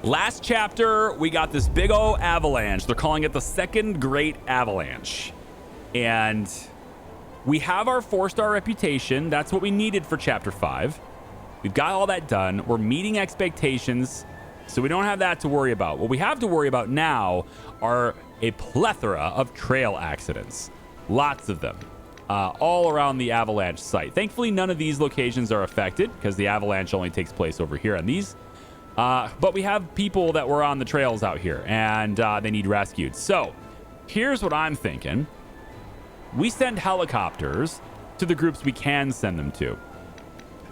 Last chapter, we got this big old avalanche. They're calling it the Second Great Avalanche. And we have our 4-star reputation. That's what we needed for chapter 5. We've got all that done. We're meeting expectations, so we don't have that to worry about. What we have to worry about now are a plethora of trail accidents. Lots of them. All around the avalanche site. Thankfully, none of these locations are affected because the avalanche only takes place over here on these. But we have people that were on the trails out here, and they need rescued. So here's what I'm thinking. We send helicopters to the groups we can send them to.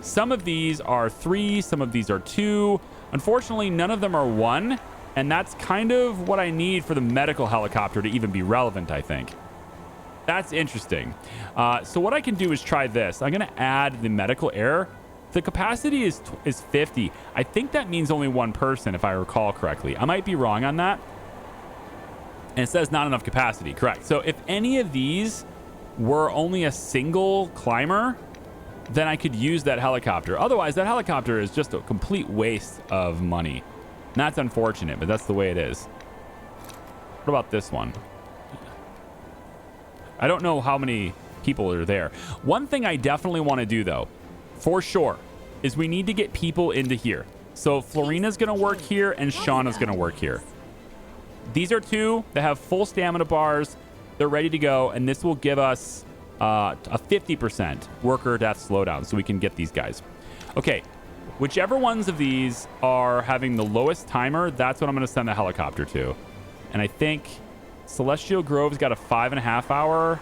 Some of these are 3, some of these are 2. Unfortunately, none of them are 1, and that's kind of what I need for the medical helicopter to even be relevant, I think. That's interesting. So what I can do is try this. I'm going to add the medical air. The capacity is 50. I think that means only 1 person, if I recall correctly. I might be wrong on that. And it says not enough capacity. Correct. So if any of these were only a single climber, then I could use that helicopter. Otherwise, that helicopter is just a complete waste of money. And that's unfortunate, but that's the way it is. What about this one? I don't know how many people are there. One thing I definitely want to do, though, for sure, is we need to get people into here. So Florina's going to work here and Shauna's going to work here. These are 2 that have full stamina bars. They're ready to go, and this will give us a 50% worker death slowdown so we can get these guys. Okay, whichever ones of these are having the lowest timer, that's what I'm going to send the helicopter to. And I think Celestial Grove's got a 5.5 hour.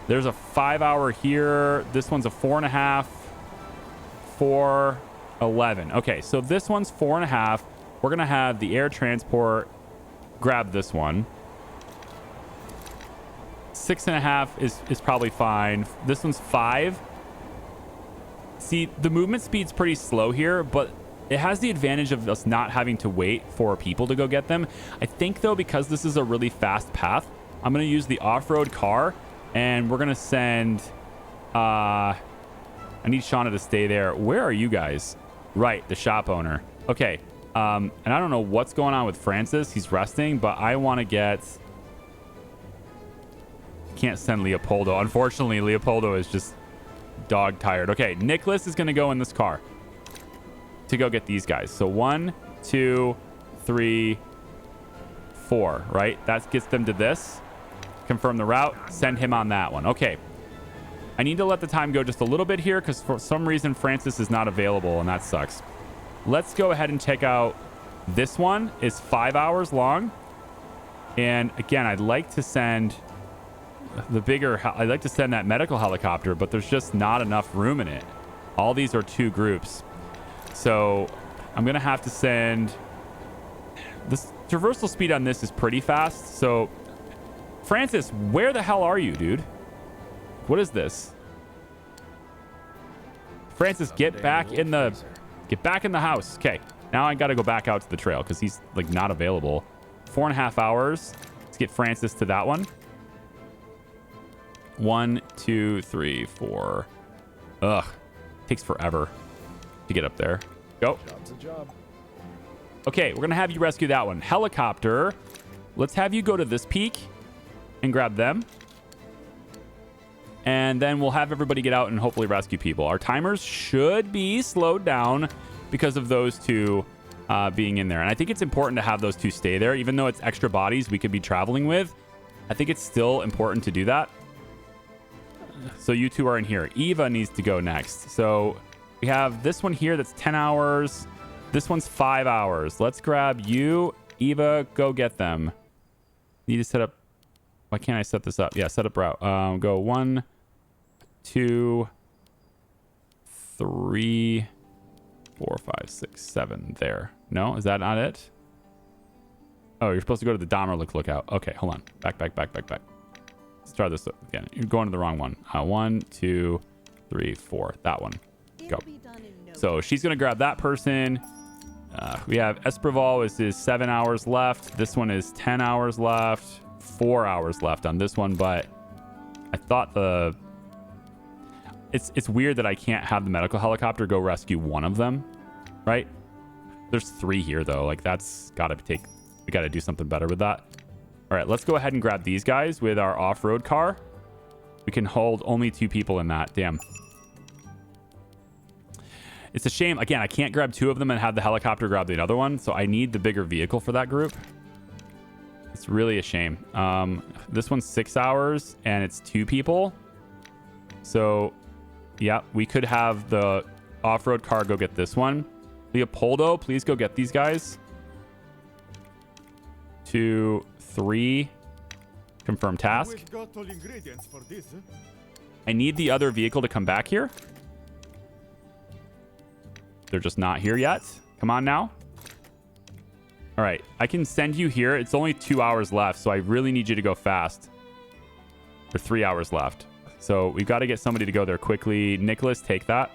There's a 5 hour here. This one's a 4.5. 4:11. Okay, so this one's 4.5. We're gonna have the air transport grab this one. 6.5 is probably fine. This one's 5. See, the movement speed's pretty slow here, but it has the advantage of us not having to wait for people to go get them. I think, though, because this is a really fast path, I'm going to use the off-road car, and we're going to send... I need Shauna to stay there. Where are you guys? Right, the shop owner. Okay, and I don't know what's going on with Francis. He's resting, but I want to get... Can't send Leopoldo. Unfortunately, Leopoldo is just dog tired. Okay, Nicholas is going to go in this car to go get these guys. So 1, 2, 3, 4, right? That gets them to this. Confirm the route. Send him on that one. Okay. I need to let the time go just a little bit here because for some reason Francis is not available, and that sucks. Let's go ahead and check out this one. Is 5 hours long. And again, I'd like to send I'd like to send that medical helicopter, but there's just not enough room in it. All these are 2 groups. So I'm going to have to send... This traversal speed on this is pretty fast. So Francis, where the hell are you, dude? What is this? Francis, get back in the house. Okay. Now I got to go back out to the trail because he's like not available. 4.5 hours. Let's get Francis to that one. 1, 2, 3, 4. Ugh. Takes forever to get up there. Go. Job's a job. Okay, we're going to have you rescue that one. Helicopter. Let's have you go to this peak and grab them. And then we'll have everybody get out and hopefully rescue people. Our timers should be slowed down because of those 2 being in there. And I think it's important to have those 2 stay there. Even though it's extra bodies we could be traveling with, I think it's still important to do that. So you 2 are in here. Eva needs to go next. So we have this one here that's 10 hours. This one's 5 hours. Let's grab you. Eva, go get them. Need to set up... Why can't I set this up? Yeah, set up route. Go 1, 2, 3, 4, 5, 6, 7. There. No, is that not it? Oh, you're supposed to go to the Dahmer lookout. Okay, hold on. Back. Let's try this again. You're going to the wrong one. 1, 2, 3, 4. That one. Go. So she's going to grab that person. We have Espreval is 7 hours left. This one is 10 hours left. 4 hours left on this one, but I thought it's weird that I can't have the medical helicopter go rescue one of them, right? There's 3 here though. Like that's gotta take, we gotta do something better with that. All right, let's go ahead and grab these guys with our off-road car. We can hold only 2 people in that. Damn. It's a shame. Again, I can't grab 2 of them and have the helicopter grab the other one. So I need the bigger vehicle for that group. It's really a shame. This one's 6 hours and it's 2 people. So yeah, we could have the off-road car go get this one. Leopoldo, please go get these guys. 2, 3. Confirm task. I need the other vehicle to come back here. They're just not here yet. Come on now. All right, I can send you here. It's only 2 hours left, so I really need you to go fast. Or 3 hours left. So we've got to get somebody to go there quickly. Nicholas, take that.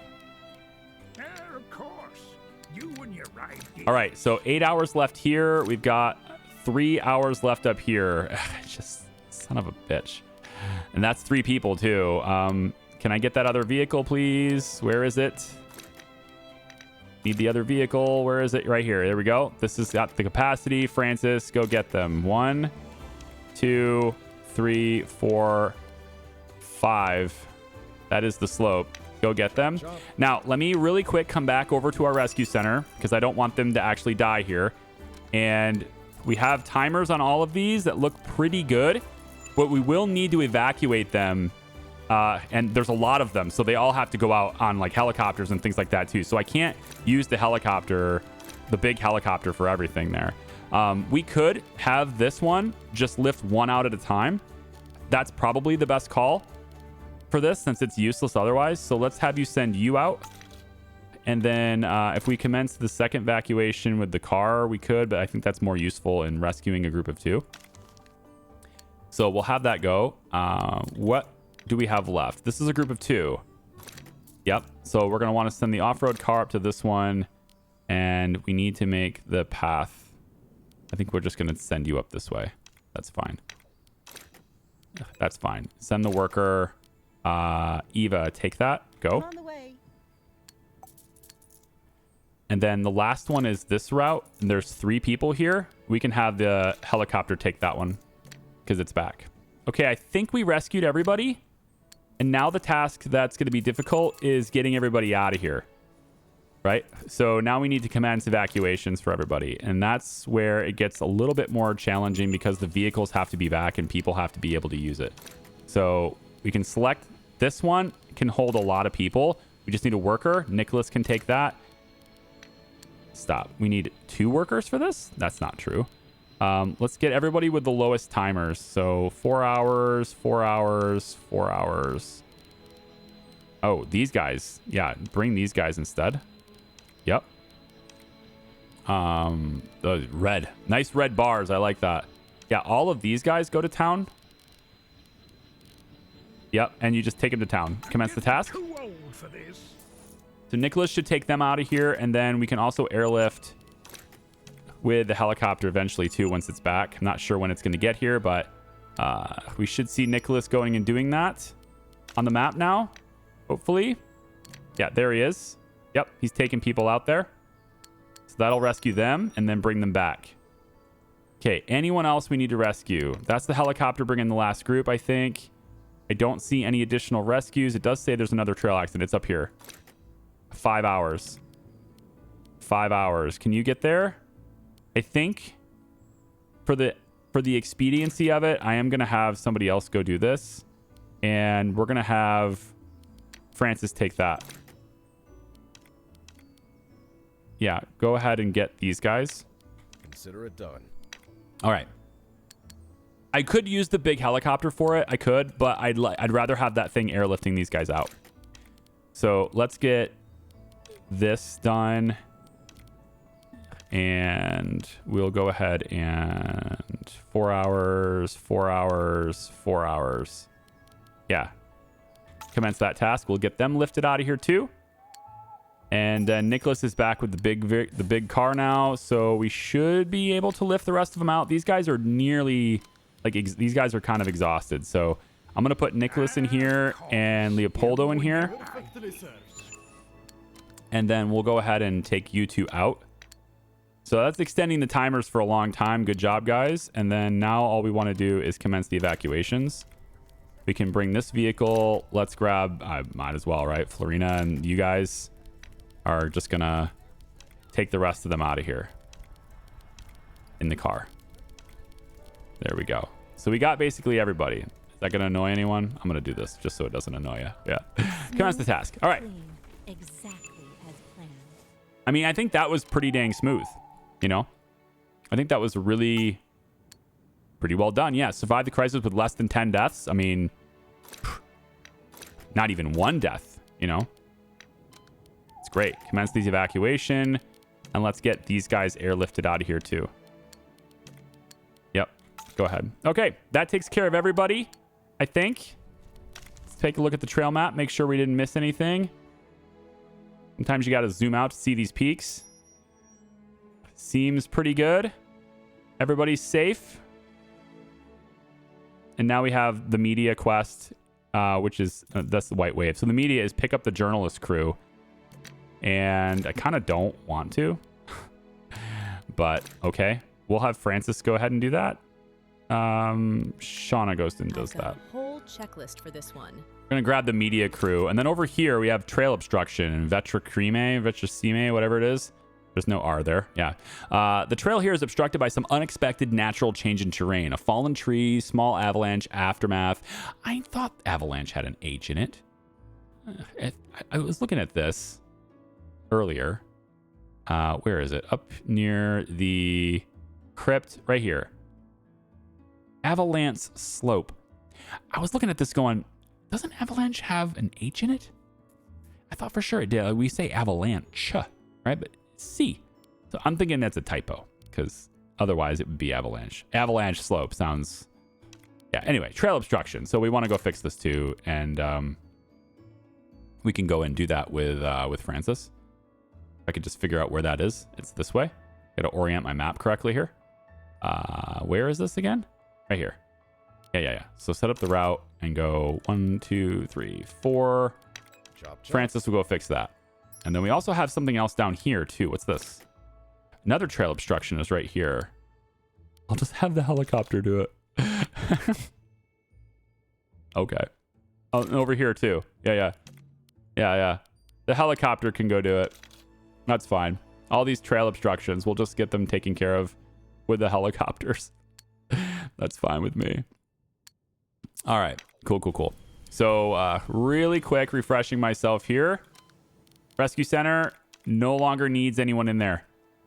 Of course. You and your right. All right, so 8 hours left here. We've got 3 hours left up here. Just son of a bitch. And that's 3 people too. Can I get that other vehicle, please? Where is it? Need the other vehicle. Where is it? Right here. There we go. This has got the capacity. Francis, go get them. 1, 2, 3, 4, 5. That is the slope. Go get them. Now, let me really quick come back over to our rescue center because I don't want them to actually die here. And we have timers on all of these that look pretty good, but we will need to evacuate them. And there's a lot of them, so they all have to go out on like helicopters and things like that too. So I can't use the helicopter, the big helicopter for everything there. We could have this one just lift one out at a time. That's probably the best call for this since it's useless otherwise. So let's have you send you out. And then if we commence the second evacuation with the car, we could, but I think that's more useful in rescuing a group of 2. So we'll have that go. What do we have left? This is a group of 2. Yep. So we're going to want to send the off-road car up to this one. And we need to make the path. I think we're just going to send you up this way. That's fine. That's fine. Send the worker. Eva, take that. Go. On the way. And then the last one is this route. And there's 3 people here. We can have the helicopter take that one because it's back. Okay, I think we rescued everybody. And now the task that's going to be difficult is getting everybody out of here. Right? So now we need to commence evacuations for everybody. And that's where it gets a little bit more challenging because the vehicles have to be back and people have to be able to use it. So we can select this one. It can hold a lot of people. We just need a worker. Nicholas can take that. Stop. We need 2 workers for this? That's not true. Let's get everybody with the lowest timers. So 4 hours, 4 hours, 4 hours. Oh, these guys. Yeah, bring these guys instead. Yep. The red. Nice red bars. I like that. Yeah, all of these guys go to town. Yep, and you just take them to town. Commence the task. Too old for this. So Nicholas should take them out of here, and then we can also airlift with the helicopter eventually too once it's back. I'm not sure when it's going to get here, but we should see Nicholas going and doing that on the map now, hopefully. Yeah, there he is. Yep, he's taking people out there. So that'll rescue them and then bring them back. Okay, anyone else we need to rescue? That's the helicopter bringing the last group, I think. I don't see any additional rescues. It does say there's another trail accident. It's up here. 5 hours. 5 hours. Can you get there? I think for the expediency of it, I am going to have somebody else go do this. And we're going to have Francis take that. Yeah, go ahead and get these guys. Consider it done. All right. I could use the big helicopter for it. I could, but I'd rather have that thing airlifting these guys out. So let's get this done. And we'll go ahead and 4 hours, 4 hours, 4 hours. Yeah. Commence that task. We'll get them lifted out of here too. And Nicholas is back with the big car now. So we should be able to lift the rest of them out. These guys are nearly, like, these guys are kind of exhausted. So I'm going to put Nicholas in here and Leopoldo in here. And then we'll go ahead and take you 2 out. So that's extending the timers for a long time. Good job, guys. And then now all we want to do is commence the evacuations. We can bring this vehicle. Let's grab, I might as well, right? Florina and you guys are just going to take the rest of them out of here in the car. There we go. So we got basically everybody. Is that going to annoy anyone? I'm going to do this just so it doesn't annoy you. Yeah. Commence the task. All right. Exactly as planned. I mean, I think that was pretty dang smooth. You know, I think that was really pretty well done. Yeah. Survive the crisis with less than 10 deaths. I mean, not even one death, you know, it's great. Commence these evacuation and let's get these guys airlifted out of here too. Yep. Go ahead. Okay. That takes care of everybody, I think. Let's take a look at the trail map. Make sure we didn't miss anything. Sometimes you got to zoom out to see these peaks. Seems pretty good. Everybody's safe. And now we have the media quest, which is, that's the white wave. So the media is pick up the journalist crew. And I kind of don't want to. But, okay. We'll have Francis go ahead and do that. Shauna goes and does that. A whole checklist for this one. We're going to grab the media crew. And then over here, we have trail obstruction and Vetracime, whatever it is. There's no R there. Yeah. The trail here is obstructed by some unexpected natural change in terrain. A fallen tree, small avalanche, aftermath. I thought avalanche had an H in it. I was looking at this earlier. Where is it? Up near the crypt right here. Avalanche slope. I was looking at this going, doesn't avalanche have an H in it? I thought for sure it did. We say avalanche, right? But C. So I'm thinking that's a typo because otherwise it would be avalanche. Avalanche slope sounds... Yeah, anyway, trail obstruction. So we want to go fix this too. And we can go and do that with Francis. I could just figure out where that is. It's this way. Got to orient my map correctly here. Where is this again? Right here. Yeah. So set up the route and go 1, 2, 3, 4. Chop. Francis will go fix that. And then we also have something else down here too. What's this? Another trail obstruction is right here. I'll just have the helicopter do it. Okay. Oh, and over here too. Yeah. The helicopter can go do it. That's fine. All these trail obstructions, we'll just get them taken care of with the helicopters. That's fine with me. All right. Cool. So really quick, refreshing myself here. Rescue center no longer needs anyone in there.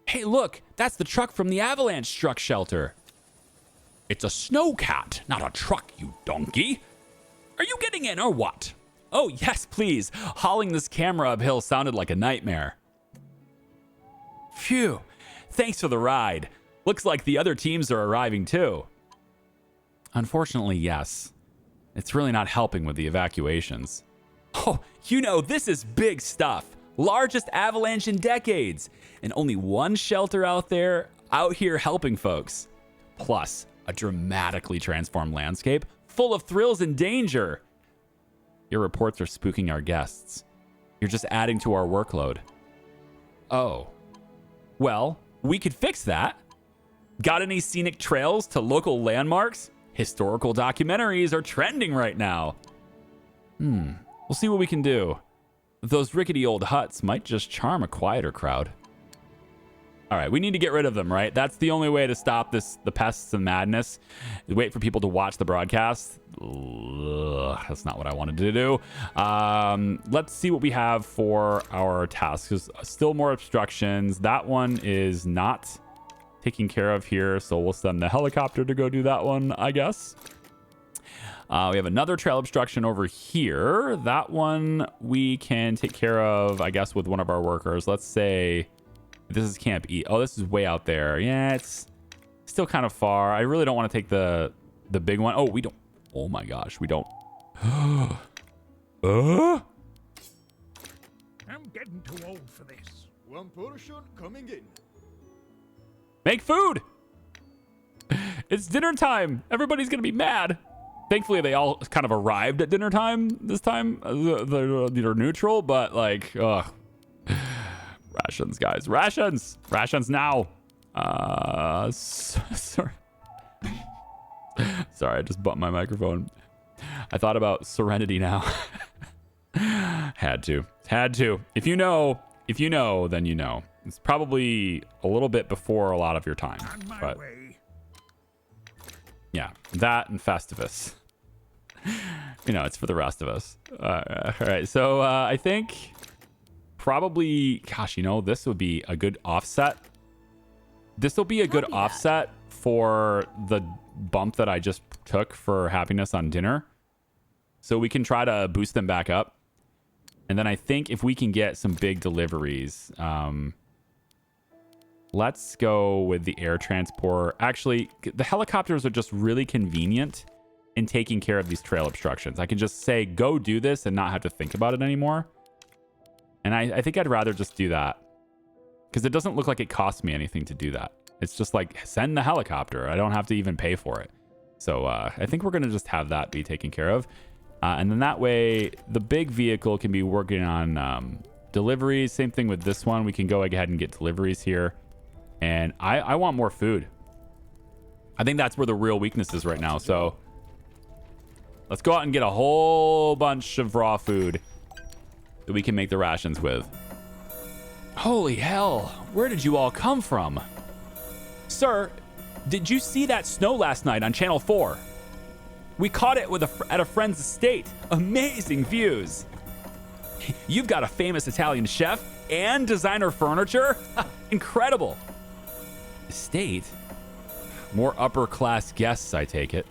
Hey, look, that's the truck from the avalanche struck shelter. It's a snowcat, not a truck, you donkey. Are you getting in or what? Oh, yes, please. Hauling this camera uphill sounded like a nightmare. Phew. Thanks for the ride. Looks like the other teams are arriving too. Unfortunately, yes. It's really not helping with the evacuations. Oh, this is big stuff. Largest avalanche in decades. And only one shelter out here helping folks. Plus, a dramatically transformed landscape full of thrills and danger. Your reports are spooking our guests. You're just adding to our workload. Oh. Well, we could fix that. Got any scenic trails to local landmarks? Historical documentaries are trending right now. We'll see what we can do. Those rickety old huts might just charm a quieter crowd. All right, we need to get rid of them, right? That's the only way to stop the pests and madness. Wait for people to watch the broadcast. Ugh, that's not what I wanted to do. Let's see what we have for our tasks. There's still more obstructions. That one is not taken care of here, so we'll send the helicopter to go do that one, I guess. We have another trail obstruction over here. That one we can take care of, I guess, with one of our workers. Let's say this is Camp E. Oh, this is way out there. Yeah, it's still kind of far. I really don't want to take the big one. Oh, we don't. Oh my gosh, we don't. I'm getting too old for this. One portion coming in. Make food. It's dinner time. Everybody's going to be mad. Thankfully, they all kind of arrived at dinner time this time. They're neutral, but like, ugh. Rations, guys. Rations now. Sorry. Sorry, I just bumped my microphone. I thought about Serenity now. Had to. If you know, then you know. It's probably a little bit before a lot of your time. On my But way. yeah, that and Festivus. It's for the rest of us. All right, so I think probably, gosh, this would be a good offset. This will be a good offset for the bump that I just took for happiness on dinner. So we can try to boost them back up. And then I think if we can get some big deliveries, let's go with the air transport. Actually, the helicopters are just really convenient in taking care of these trail obstructions. I can just say, go do this and not have to think about it anymore. And I think I'd rather just do that because it doesn't look like it costs me anything to do that. It's just like, send the helicopter. I don't have to even pay for it. So I think we're going to just have that be taken care of. And then that way, the big vehicle can be working on deliveries. Same thing with this one. We can go ahead and get deliveries here. And I want more food. I think that's where the real weakness is right now. So let's go out and get a whole bunch of raw food that we can make the rations with. Holy hell, where did you all come from? Sir, did you see that snow last night on Channel 4? We caught it at a friend's estate. Amazing views. You've got a famous Italian chef and designer furniture? Incredible. Estate? More upper class guests, I take it.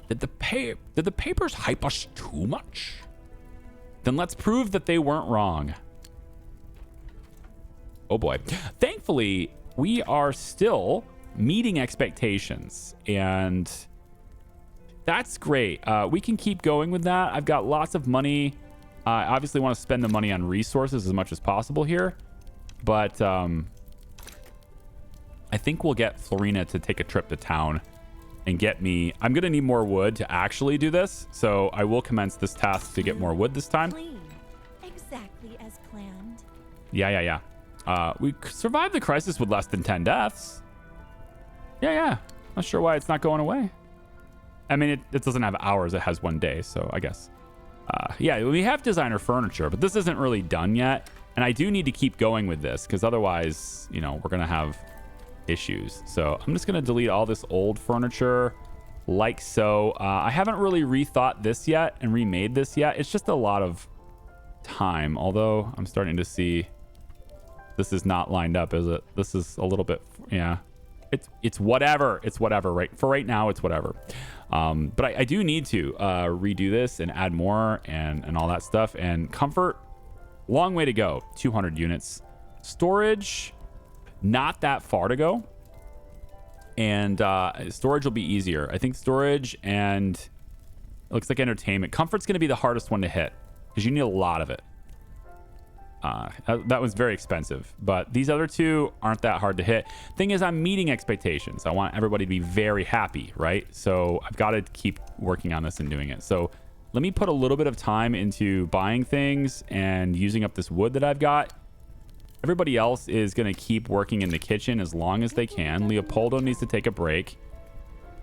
Did the papers hype us too much? Then let's prove that they weren't wrong. Oh boy. Thankfully, we are still meeting expectations, and that's great. We can keep going with that. I've got lots of money. I obviously want to spend the money on resources as much as possible here, but I think we'll get Florina to take a trip to town and get me. I'm going to need more wood to actually do this, so I will commence this task to get more wood this time. Clean. Exactly as planned. Yeah. We survived the crisis with less than 10 deaths. Yeah. Not sure why it's not going away. I mean, it doesn't have hours. It has 1 day, so I guess. Yeah, we have designer furniture, but this isn't really done yet. And I do need to keep going with this because otherwise, we're going to have issues. So I'm just going to delete all this old furniture like so. I haven't really rethought this yet and remade this yet. It's just a lot of time, although I'm starting to see this is not lined up, is it? This is a little bit, yeah. It's whatever. It's whatever. Right for right now, it's whatever. But I do need to redo this and add more and all that stuff. And comfort, long way to go. 200 units. Storage, not that far to go. And storage will be easier. I think storage and it looks like entertainment. Comfort's going to be the hardest one to hit because you need a lot of it. That was very expensive, but these other two aren't that hard to hit. Thing is, I'm meeting expectations. I want everybody to be very happy, right? So I've got to keep working on this and doing it. So let me put a little bit of time into buying things and using up this wood that I've got. Everybody else is going to keep working in the kitchen as long as they can. Leopoldo needs to take a break,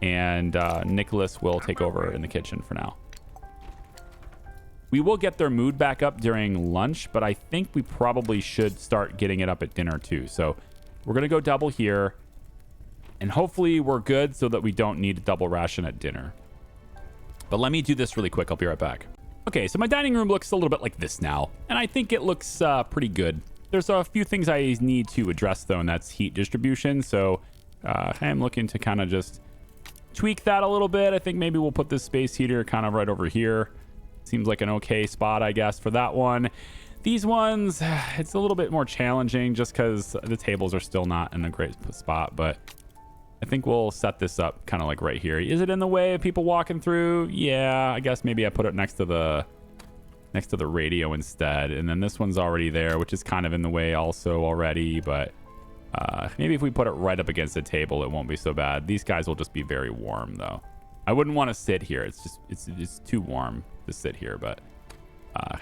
and Nicholas will take over in the kitchen for now. We will get their mood back up during lunch, but I think we probably should start getting it up at dinner too. So we're going to go double here, and hopefully we're good so that we don't need a double ration at dinner. But let me do this really quick. I'll be right back. Okay, so my dining room looks a little bit like this now, and I think it looks pretty good. There's a few things I need to address, though, and that's heat distribution. So I am looking to kind of just tweak that a little bit. I think maybe we'll put this space heater kind of right over here. Seems like an okay spot, I guess, for that one. These ones, it's a little bit more challenging just because the tables are still not in a great spot, but I think we'll set this up kind of like right here. Is it in the way of people walking through? Yeah, I guess maybe I put it next to the radio instead. And then this one's already there, which is kind of in the way also already, but maybe if we put it right up against the table, it won't be so bad. These guys will just be very warm, though. I wouldn't want to sit here. It's too warm to sit here, but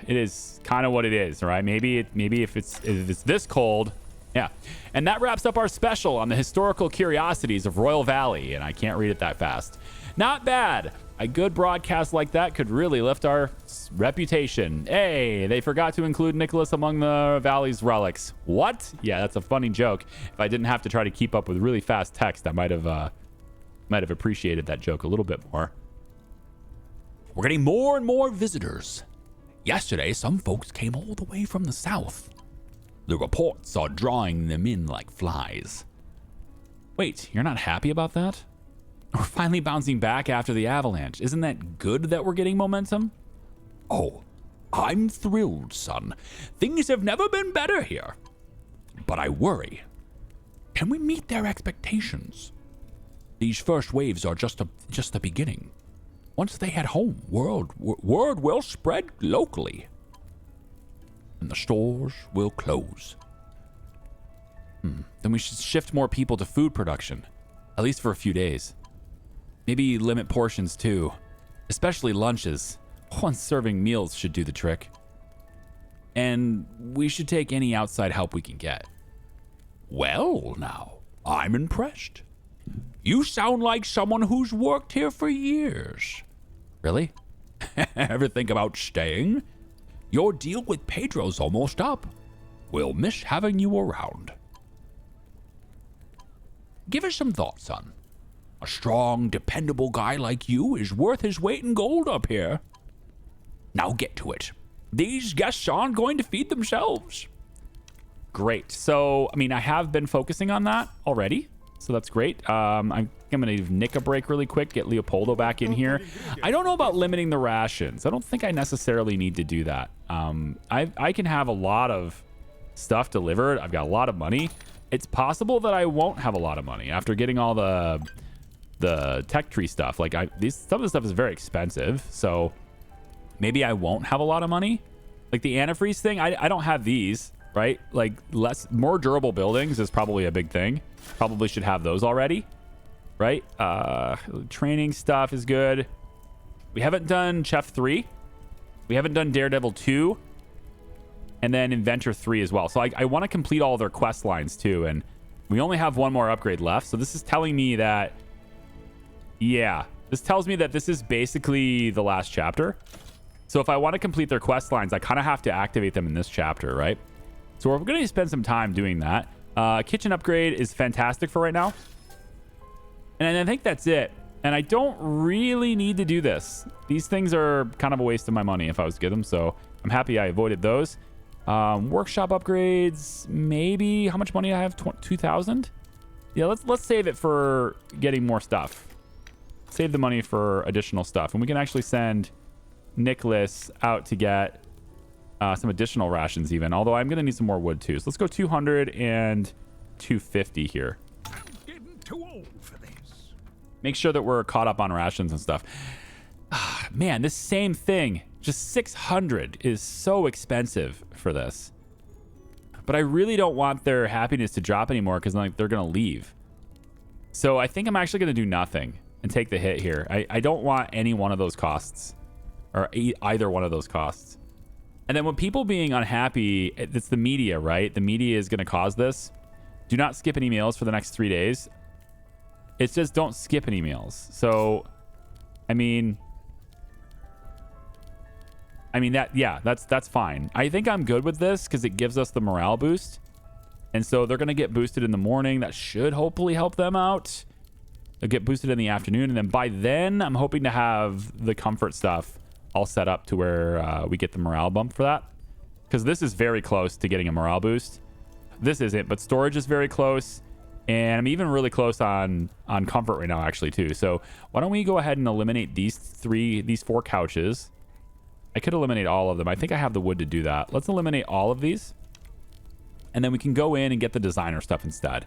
it is kind of what it is, right? Maybe if it's this cold, Yeah. And that wraps up our special on the historical curiosities of Royal Valley. And I can't read it that fast. Not bad. A good broadcast like that could really lift our reputation. Hey, they forgot to include Nicholas among the Valley's relics. What? Yeah, that's a funny joke. If I didn't have to try to keep up with really fast text, I might have appreciated that joke a little bit more. We're getting more and more visitors. Yesterday, some folks came all the way from the south. The reports are drawing them in like flies. Wait, you're not happy about that? We're finally bouncing back after the avalanche. Isn't that good that we're getting momentum? Oh, I'm thrilled, son. Things have never been better here. But I worry. Can we meet their expectations? These first waves are just the beginning. Once they head home, word will spread locally. And the stores will close. Then we should shift more people to food production, at least for a few days. Maybe limit portions too, especially lunches. One serving meals should do the trick. And we should take any outside help we can get. Well, now, I'm impressed. You sound like someone who's worked here for years. Really? Ever think about staying? Your deal with Pedro's almost up. We'll miss having you around. Give us some thought, son. A strong, dependable guy like you is worth his weight in gold up here. Now get to it. These guests aren't going to feed themselves. Great. So, I mean, I have been focusing on that already. So that's great. I'm going to give Nick a break really quick, get Leopoldo back in here. I don't know about limiting the rations. I don't think I necessarily need to do that. I can have a lot of stuff delivered. I've got a lot of money. It's possible that I won't have a lot of money after getting all the tech tree stuff. Like some of the stuff is very expensive. So maybe I won't have a lot of money. Like the antifreeze thing, I don't have these, right? Like more durable buildings is probably a big thing. Probably should have those already, right? Training stuff is good. We haven't done Chef 3. We haven't done Daredevil 2. And then Inventor 3 as well. So I want to complete all their quest lines too. And we only have one more upgrade left. So this is telling me that, yeah, this tells me that this is basically the last chapter. So if I want to complete their quest lines, I kind of have to activate them in this chapter, right? So we're going to spend some time doing that. Kitchen upgrade is fantastic for right now. And I think that's it. And I don't really need to do this. These things are kind of a waste of my money if I was to get them. So I'm happy I avoided those. Workshop upgrades, maybe. How much money do I have? 2,000? Yeah, let's save it for getting more stuff. Save the money for additional stuff. And we can actually send Nicholas out to get some additional rations even. Although I'm going to need some more wood too. So let's go 200 and 250 here. I'm getting too old for this. Make sure that we're caught up on rations and stuff. Man, this same thing, just 600 is so expensive for this. But I really don't want their happiness to drop anymore because like they're going to leave. So I think I'm actually going to do nothing and take the hit here. I don't want any one of those costs or either one of those costs. And then with people being unhappy, it's the media, right? The media is going to cause this. Do not skip any meals for the next 3 days. It says don't skip any meals. So, I mean that's fine. I think I'm good with this because it gives us the morale boost. And so they're going to get boosted in the morning. That should hopefully help them out. They'll get boosted in the afternoon. And then by then, I'm hoping to have the comfort stuff all set up to where we get the morale bump for that. Because this is very close to getting a morale boost. This isn't, but storage is very close. And I'm even really close on comfort right now, actually, too. So why don't we go ahead and eliminate these 4 couches. I could eliminate all of them. I think I have the wood to do that. Let's eliminate all of these. And then we can go in and get the designer stuff instead.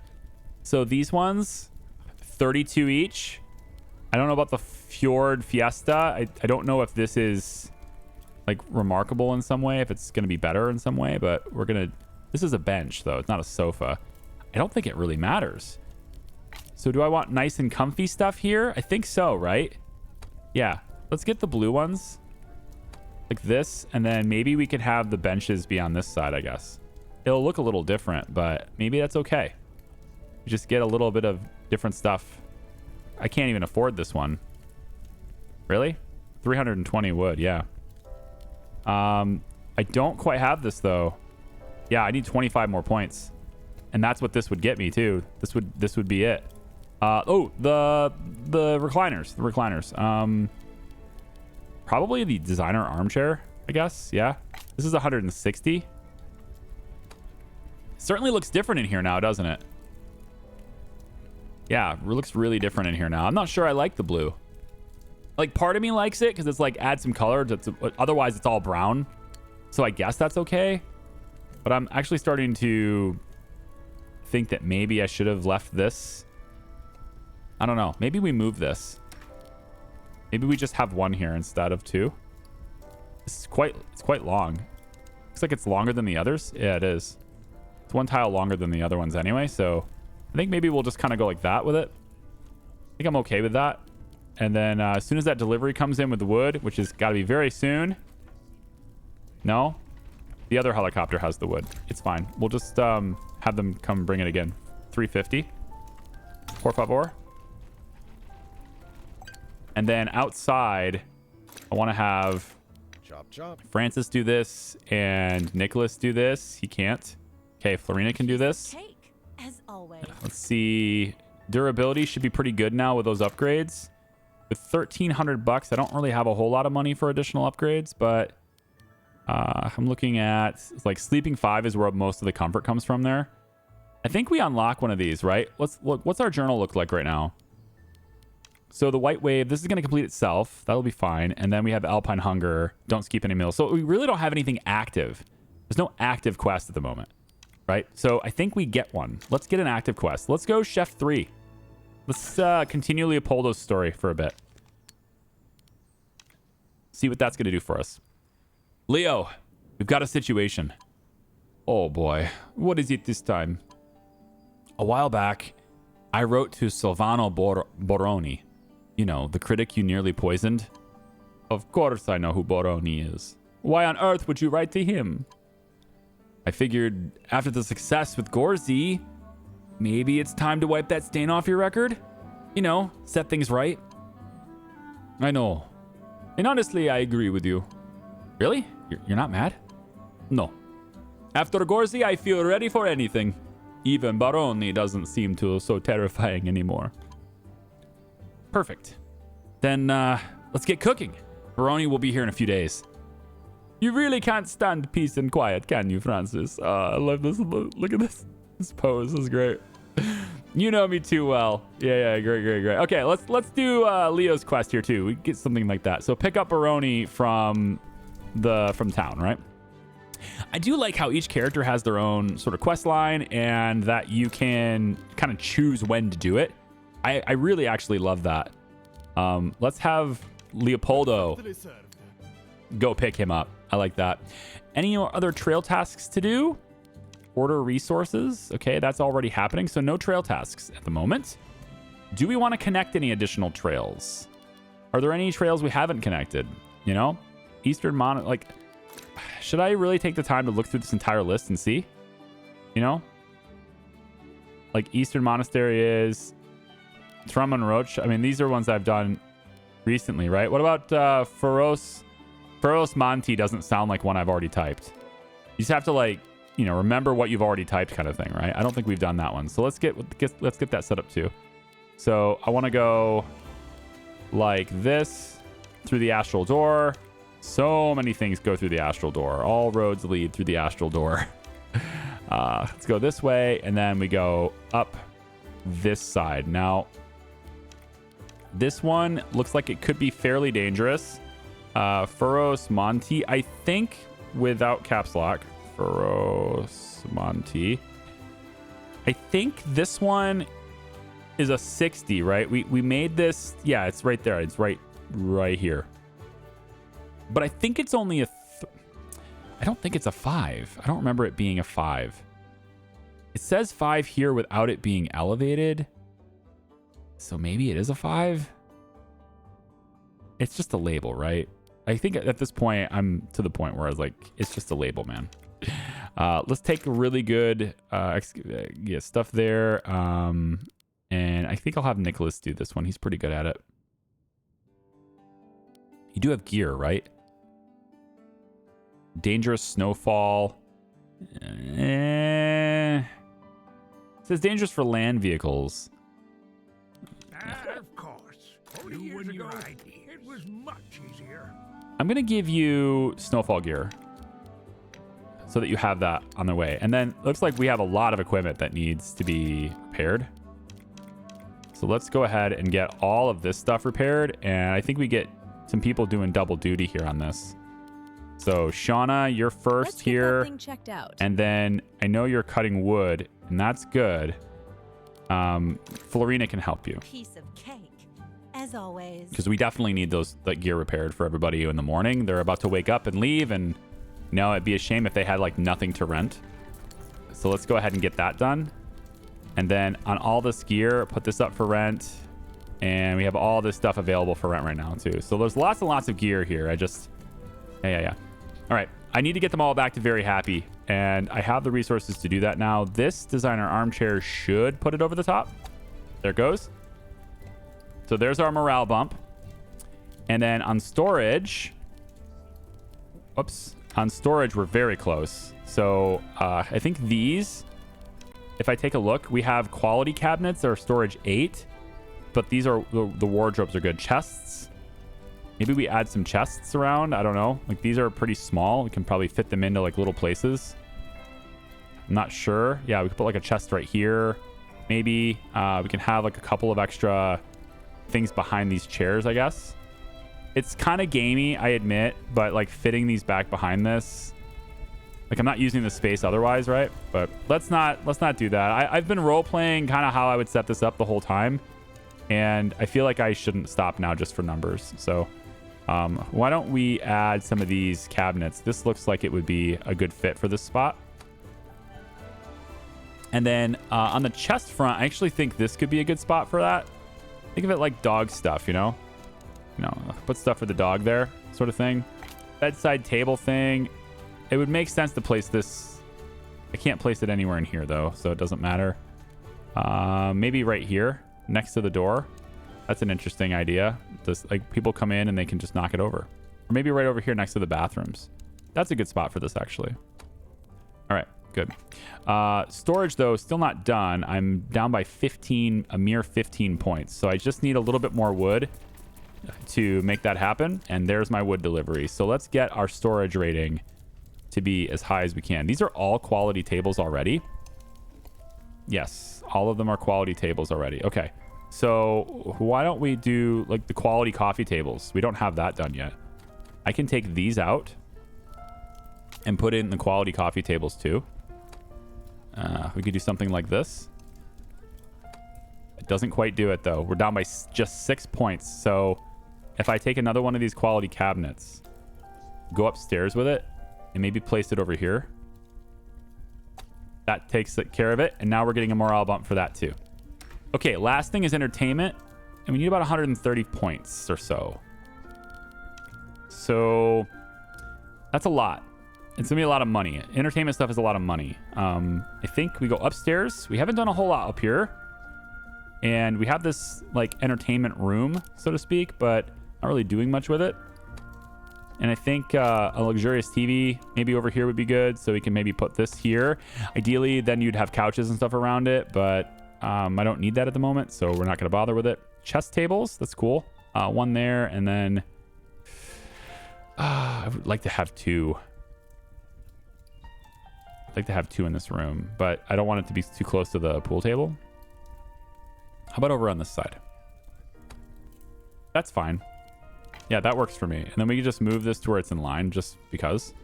So these ones, 32 each. I don't know about the Fjord Fiesta. I don't know if this is like remarkable in some way, if it's going to be better in some way, but this is a bench though. It's not a sofa. I don't think it really matters. So do I want nice and comfy stuff here? I think so, right? Yeah. Let's get the blue ones like this. And then maybe we could have the benches be on this side, I guess. it'll look a little different, but maybe that's okay. You just get a little bit of different stuff. I can't even afford this one. Really? 320 wood, yeah. I don't quite have this though. Yeah, I need 25 more points. And that's what this would get me too. This would be it. Oh, the recliners. The recliners. Probably the designer armchair, I guess. Yeah. This is 160. Certainly looks different in here now, doesn't it? Yeah, it looks really different in here now. I'm not sure I like the blue. Like, part of me likes it because it's like add some color. Otherwise, it's all brown. So I guess that's okay. But I'm actually starting to think that maybe I should have left this. I don't know. Maybe we move this. Maybe we just have one here instead of two. This is it's quite long. Looks like it's longer than the others. Yeah, it is. It's one tile longer than the other ones anyway. So I think maybe we'll just kind of go like that with it. I think I'm okay with that. And then as soon as that delivery comes in with the wood, which has got to be very soon. No, the other helicopter has the wood. It's fine. We'll just have them come bring it again. 350. Por favor. And then outside, I want to have Chop, chop. Francis do this and Nicholas do this. He can't. Okay, Florina can do this. Cake, as always. Let's see. Durability should be pretty good now with those upgrades. With 1,300 bucks, I don't really have a whole lot of money for additional upgrades, but I'm looking at like Sleeping 5 is where most of the comfort comes from there. I think we unlock one of these, right? What's our journal look like right now? So the White Wave, this is going to complete itself. That'll be fine. And then we have Alpine Hunger. Don't skip any meals. So we really don't have anything active. There's no active quest at the moment, right? So I think we get one. Let's get an active quest. Let's go Chef 3. Let's continue Leopoldo's story for a bit. See what that's going to do for us. Leo, we've got a situation. Oh boy, what is it this time? A while back, I wrote to Silvano Boroni. You know, the critic you nearly poisoned. Of course I know who Boroni is. Why on earth would you write to him? I figured after the success with Gorzy, maybe it's time to wipe that stain off your record. You know, set things right. I know. And honestly, I agree with you. Really? You're not mad? No. After Gorzy, I feel ready for anything. Even Baroni doesn't seem so terrifying anymore. Perfect. Then let's get cooking. Baroni will be here in a few days. You really can't stand peace and quiet, can you, Francis? I love this. Look at this. This pose is great. You know me too well. Yeah, great. Okay, let's do Leo's quest here too. We get something like that. So pick up Baroni from town, right? I do like how each character has their own sort of quest line and that you can kind of choose when to do it. I really actually love that. Let's have Leopoldo go pick him up. I like that. Any other trail tasks to do? Order resources. Okay, that's already happening. So no trail tasks at the moment. Do we want to connect any additional trails? Are there any trails we haven't connected? You know? Should I really take the time to look through this entire list and see? You know? Like Eastern Monastery is... Trum and Roach. I mean, these are ones I've done recently, right? What about Feroz Monti? Doesn't sound like one I've already typed. You just have to like, you know, remember what you've already typed kind of thing, right? I don't think we've done that one. So let's get that set up too. So I want to go like this through the astral door. So many things go through the astral door. All roads lead through the astral door. Let's go this way, and then we go up this side. Now, this one looks like it could be fairly dangerous. Feroz Monti, I think, without caps lock. Feroz Monti. I think this one is a 60, right? We made this. Yeah, it's right there. It's right here. But I think it's only I don't think it's a 5. I don't remember it being a 5. It says 5 here without it being elevated. So maybe it is a 5. It's just a label, right? I think at this point, I'm to the point where I was like, it's just a label, man. Let's take a really good stuff there. And I think I'll have Nicholas do this one. He's pretty good at it. You do have gear, right? Dangerous snowfall. It says dangerous for land vehicles. Of course. 40 years ago, it was much easier. I'm going to give you snowfall gear so that you have that on the way. And then looks like we have a lot of equipment that needs to be repaired. So let's go ahead and get all of this stuff repaired. And I think we get some people doing double duty here on this. So Shauna, you're first here. Thing checked out. And then I know you're cutting wood, and that's good. Florina can help you. Piece of cake, as always. Because we definitely need that gear repaired for everybody in the morning. They're about to wake up and leave, and it'd be a shame if they had like nothing to rent. So let's go ahead and get that done. And then on all this gear, put this up for rent. And we have all this stuff available for rent right now too. So there's lots and lots of gear here. Yeah. All right. I need to get them all back to very happy. And I have the resources to do that now. This designer armchair should put it over the top. There it goes. So there's our morale bump. And then on storage, on storage, we're very close. So I think these, if I take a look, we have quality cabinets that are storage 8, but these are, the wardrobes are good. Chests, maybe we add some chests around. I don't know. Like these are pretty small. We can probably fit them into like little places. I'm not sure. Yeah, we could put like a chest right here. Maybe we can have like a couple of extra things behind these chairs, I guess. It's kind of gamey, I admit, but like fitting these back behind this, like I'm not using the space otherwise, right? But let's not do that. I've been role playing kind of how I would set this up the whole time, and I feel like I shouldn't stop now just for numbers. So why don't we add some of these cabinets? This looks like it would be a good fit for this spot. And then on the chest front, I actually think this could be a good spot for that. Think of it like dog stuff, put stuff for the dog there, sort of thing. Bedside table thing. It would make sense to place this. I can't place it anywhere in here though, so it doesn't matter. Maybe right here next to the door. That's an interesting idea. Just like people come in and they can just knock it over. Or maybe right over here next to the bathrooms. That's a good spot for this actually. All right, good. Storage though, still not done. I'm down by 15, a mere 15 points. So I just need a little bit more wood to make that happen. And there's my wood delivery. So let's get our storage rating to be as high as we can. These are all quality tables already. Yes, all of them are quality tables already. Okay, so why don't we do like the quality coffee tables? We don't have that done yet. I can take these out and put in the quality coffee tables too. We could do something like this. It doesn't quite do it though. We're down by just 6 points. So if I take another one of these quality cabinets, go upstairs with it, and maybe place it over here, that takes care of it. And now we're getting a morale bump for that too. Okay, last thing is entertainment, and we need about 130 points or so. So that's a lot. It's gonna be a lot of money. Entertainment stuff is a lot of money. I think we go upstairs. We haven't done a whole lot up here, and we have this like entertainment room, so to speak, but not really doing much with it. And I think a luxurious TV maybe over here would be good. So we can maybe put this here. Ideally, then you'd have couches and stuff around it. But I don't need that at the moment. So we're not going to bother with it. Chess tables. That's cool. One there. And then I would like to have 2. I'd like to have 2 in this room. But I don't want it to be too close to the pool table. How about over on this side? That's fine. Yeah, that works for me. And then we can just move this to where it's in line just because.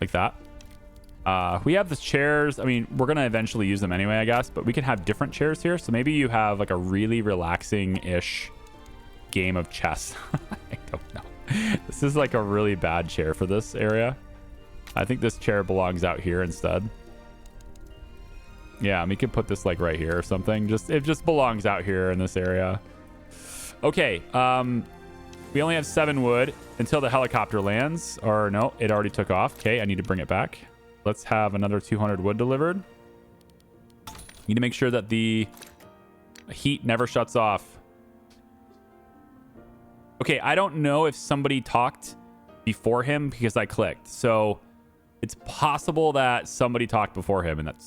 Like that. We have the chairs. I mean, we're going to eventually use them anyway, I guess. But we can have different chairs here. So maybe you have like a really relaxing-ish game of chess. I don't know. This is like a really bad chair for this area. I think this chair belongs out here instead. Yeah, we could put this like right here or something. It just belongs out here in this area. Okay. We only have 7 wood until the helicopter lands. Or no, it already took off. Okay, I need to bring it back. Let's have another 200 wood delivered. Need to make sure that the heat never shuts off. Okay, I don't know if somebody talked before him because I clicked. So it's possible that somebody talked before him, and that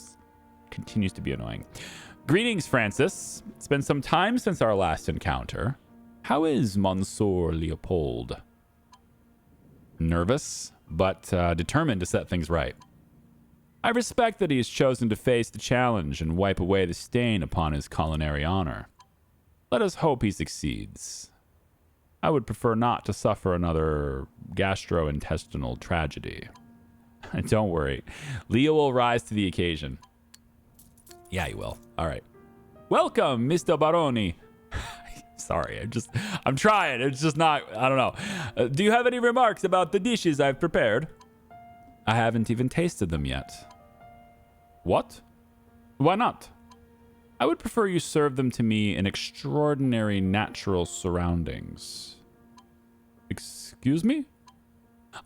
continues to be annoying. Greetings, Francis. It's been some time since our last encounter. How is Monsieur Leopold? Nervous, but determined to set things right. I respect that he has chosen to face the challenge and wipe away the stain upon his culinary honor. Let us hope he succeeds. I would prefer not to suffer another gastrointestinal tragedy. Don't worry. Leo will rise to the occasion. Yeah, he will. All right. Welcome, Mr. Baroni. Sorry, I'm trying. It's just not, I don't know. Do you have any remarks about the dishes I've prepared? I haven't even tasted them yet. What? Why not? I would prefer you serve them to me in extraordinary natural surroundings. Excuse me?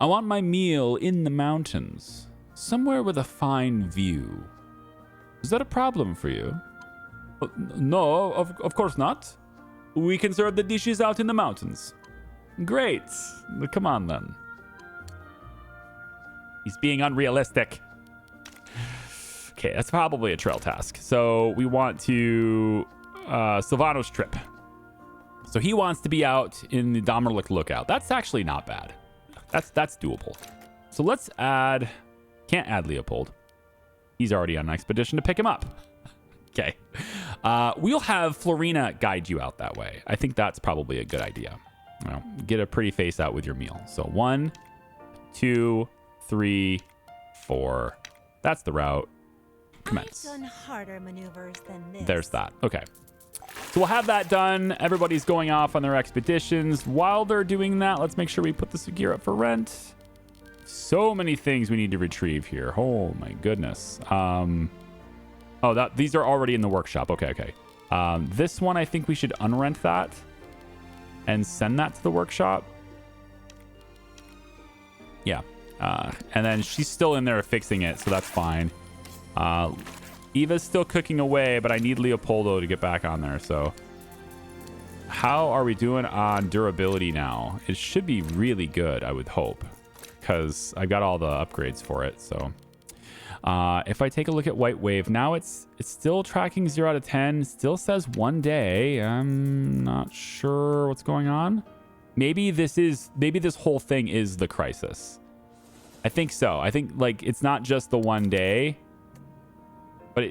I want my meal in the mountains, somewhere with a fine view. Is that a problem for you? No, of course not. We can serve the dishes out in the mountains. Great. Come on, then. He's being unrealistic. Okay, that's probably a trail task. So we want to... Silvano's trip. So he wants to be out in the Dommerlick lookout. That's actually not bad. That's doable. So let's add... Can't add Leopold. He's already on an expedition to pick him up. Okay. We'll have Florina guide you out that way. I think that's probably a good idea. You know, get a pretty face out with your meal. So 1, 2, 3, 4. That's the route. Commence. I've done harder maneuvers than this. There's that. Okay. So we'll have that done. Everybody's going off on their expeditions. While they're doing that, let's make sure we put this gear up for rent. So many things we need to retrieve here. Oh my goodness. These are already in the workshop. Okay. This one, I think we should unrent that and send that to the workshop. Yeah. And then she's still in there fixing it, so that's fine. Eva's still cooking away, but I need Leopoldo to get back on there. So how are we doing on durability now? It should be really good, I would hope, because I've got all the upgrades for it. So if I take a look at White Wave, now it's still tracking 0 out of 10. Still says 1 day. I'm not sure what's going on. Maybe this whole thing is the crisis. I think so. I think like it's not just the 1 day, but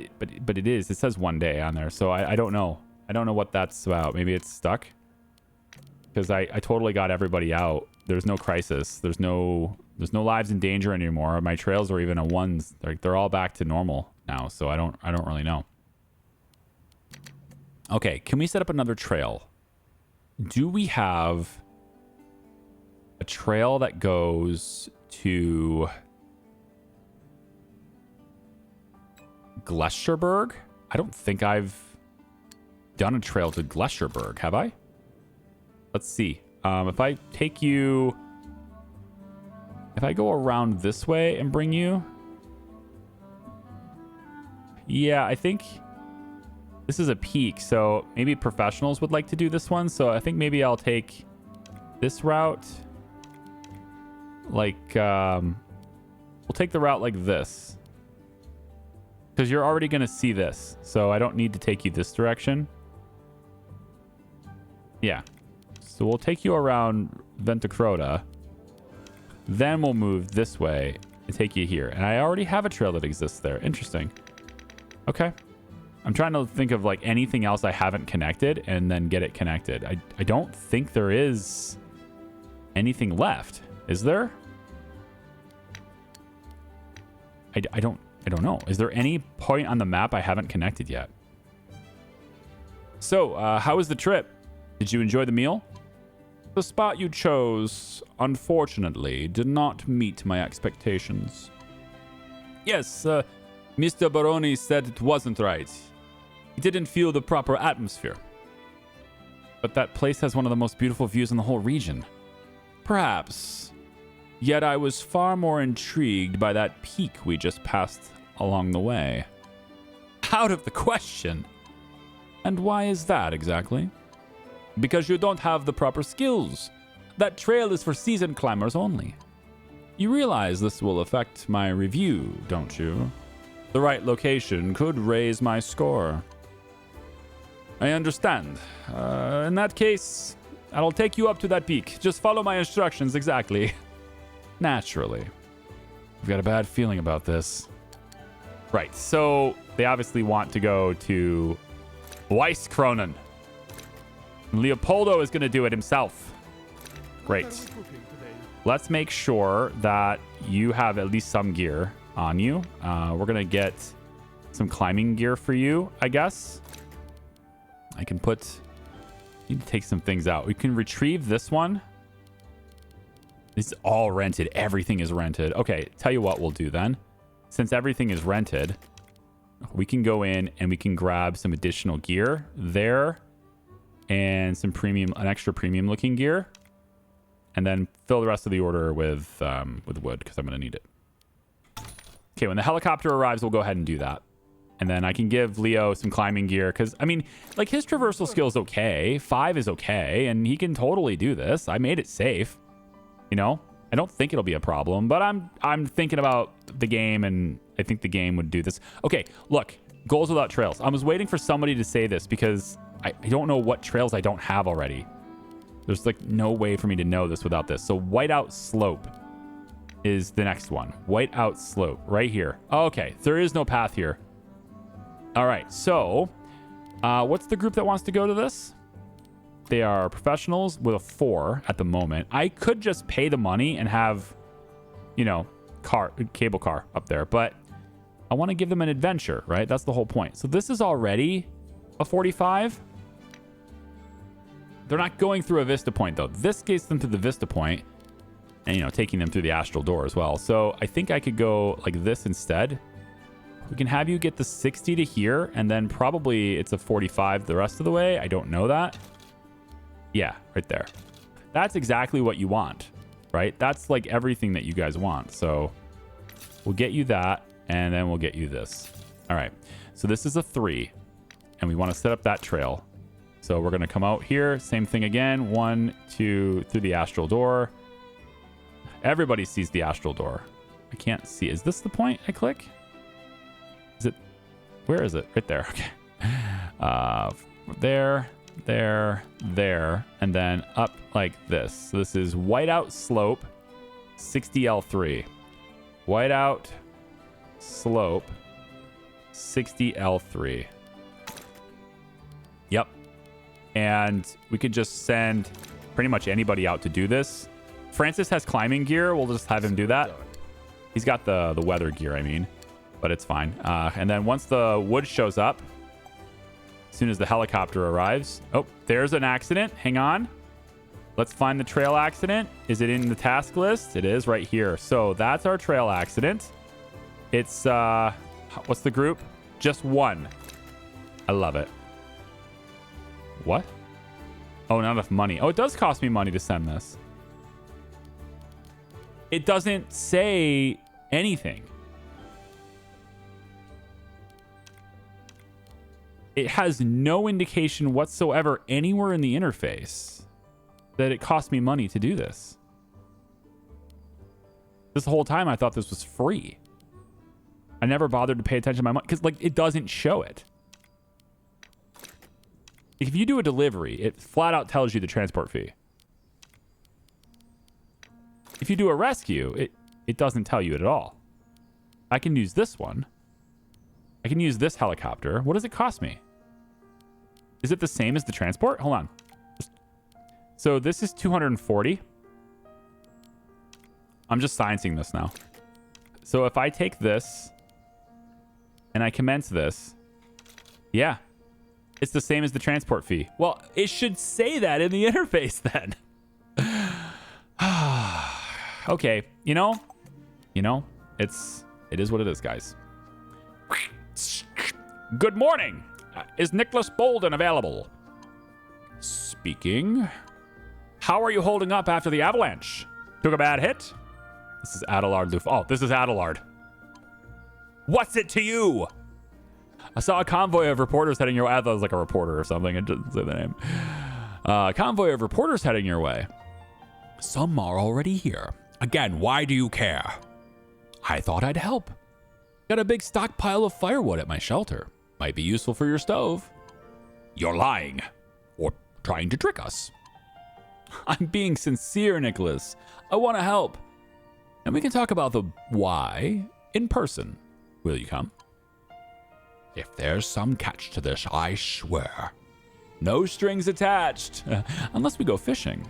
it is. It says 1 day on there. So I don't know. I don't know what that's about. Maybe it's stuck because I totally got everybody out. There's no crisis. There's no lives in danger anymore. My trails are even a 1s. They're all back to normal now. So I don't really know. Okay, can we set up another trail? Do we have a trail that goes to Gletscherberg? I don't think I've done a trail to Gletscherberg, have I? Let's see. If I take you... If I go around this way and bring you... Yeah, I think this is a peak, so maybe professionals would like to do this one. So I think maybe I'll take this route. Like, we'll take the route like this. Because you're already going to see this. So I don't need to take you this direction. Yeah. So we'll take you around Ventacrota. Then we'll move this way and take you here. And I already have a trail that exists there. Interesting. Okay. I'm trying to think of like anything else I haven't connected and then get it connected. I don't think there is anything left. Is there? I don't know. Is there any point on the map I haven't connected yet? So, how was the trip? Did you enjoy the meal? The spot you chose, unfortunately, did not meet my expectations. Yes, Mr. Baroni said it wasn't right. He didn't feel the proper atmosphere. But that place has one of the most beautiful views in the whole region. Perhaps. Yet I was far more intrigued by that peak we just passed along the way. Out of the question. And why is that exactly? Because you don't have the proper skills. That trail is for seasoned climbers only. You realize this will affect my review, don't you? The right location could raise my score. I understand. In that case, I'll take you up to that peak. Just follow my instructions exactly. Naturally. I've got a bad feeling about this. Right, so they obviously want to go to Weiskronen. Leopoldo is going to do it himself. Great. Let's make sure that you have at least some gear on you. We're going to get some climbing gear for you, I guess. I can put... Need to take some things out. We can retrieve this one. It's all rented. Everything is rented. Okay, tell you what we'll do then. Since everything is rented, we can go in and we can grab some additional gear there and some premium, an extra premium looking gear, and then fill the rest of the order with wood because I'm going to need it. Okay, when the helicopter arrives, we'll go ahead and do that. And then I can give Leo some climbing gear because, I mean, like his traversal skill is okay. 5 is okay, and he can totally do this. I made it safe. You know, I don't think it'll be a problem, but I'm thinking about the game, and I think the game would do this. Okay, look, goals without trails. I was waiting for somebody to say this because I don't know what trails I don't have already. There's like no way for me to know this without this. So Whiteout Slope is the next one. Whiteout Slope right here. Okay, there is no path here. All right, so what's the group that wants to go to this? They are professionals with a 4 at the moment. I could just pay the money and have, you know, cable car up there, but I want to give them an adventure, right? That's the whole point. So this is already a 45. They're not going through a Vista Point, though. This gets them to the Vista Point and, you know, taking them through the Astral Door as well. So I think I could go like this instead. We can have you get the 60 to here, and then probably it's a 45 the rest of the way. I don't know that. Yeah, right there. That's exactly what you want, right? That's like everything that you guys want. So we'll get you that, and then we'll get you this. All right. So this is a 3, and we want to set up that trail. So we're going to come out here. Same thing again. 1, 2, through the Astral Door. Everybody sees the Astral Door. I can't see. Is this the point I click? Is it? Where is it? Right there. Okay. There, and then up like this. So this is Whiteout Slope, 60L3. Whiteout Slope, 60L3. Yep. And we could just send pretty much anybody out to do this. Francis has climbing gear. We'll just have him do that. He's got the weather gear, I mean, but it's fine. And then once the wood shows up, as soon as the helicopter arrives. Oh, there's an accident. Hang on. Let's find the trail accident. Is it in the task list? It is right here. So that's our trail accident. It's, what's the group? Just 1. I love it. What? Oh, not enough money. Oh, it does cost me money to send this. It doesn't say anything. It has no indication whatsoever anywhere in the interface that it cost me money to do this. This whole time I thought this was free. I never bothered to pay attention to my money because, like, it doesn't show it. If you do a delivery, it flat out tells you the transport fee. If you do a rescue, it doesn't tell you it at all. I can use this one. I can use this helicopter. What does it cost me? Is it the same as the transport? Hold on. So this is 240. I'm just sciencing this now. So if I take this and I commence this, yeah, it's the same as the transport fee. Well, it should say that in the interface then. Okay, you know, it is what it is, guys. Good morning. Is Nicholas Bolden available? speaking. How are you holding up after the avalanche? Took a bad hit? This is Adelard Luf. Oh, this is Adelard. What's it to you? I saw a convoy of reporters heading your way. I thought it was like a reporter or something. It didn't say the name. Convoy of reporters heading your way. Some are already here. Again, why do you care? I thought I'd help. Got a big stockpile of firewood at my shelter. Might be useful for your stove. You're lying. Or trying to trick us. I'm being sincere, Nicholas. I want to help. And we can talk about the why in person. Will you come? If there's some catch to this, I swear. No strings attached. Unless we go fishing.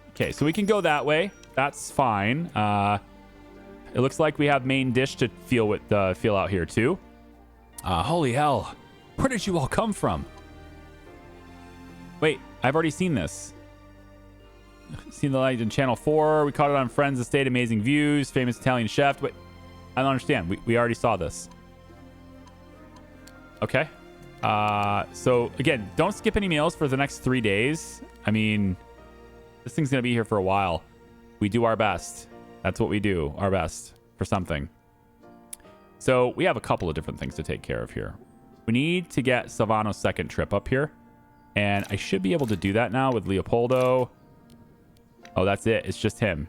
Okay, so we can go that way. That's fine. It looks like we have main dish to feel out here too. Holy hell. Where did you all come from? Wait, I've already seen this. Seen the light in Channel 4. We caught it on Friends Estate. Amazing views. Famous Italian chef. Wait, I don't understand. We already saw this. Okay. So, again, don't skip any meals for the next 3 days. I mean, this thing's going to be here for a while. We do our best. That's what we do. Our best for something. So, we have a couple of different things to take care of here. We need to get Silvano's second trip up here. And I should be able to do that now with Leopoldo. Oh, that's it. It's just him.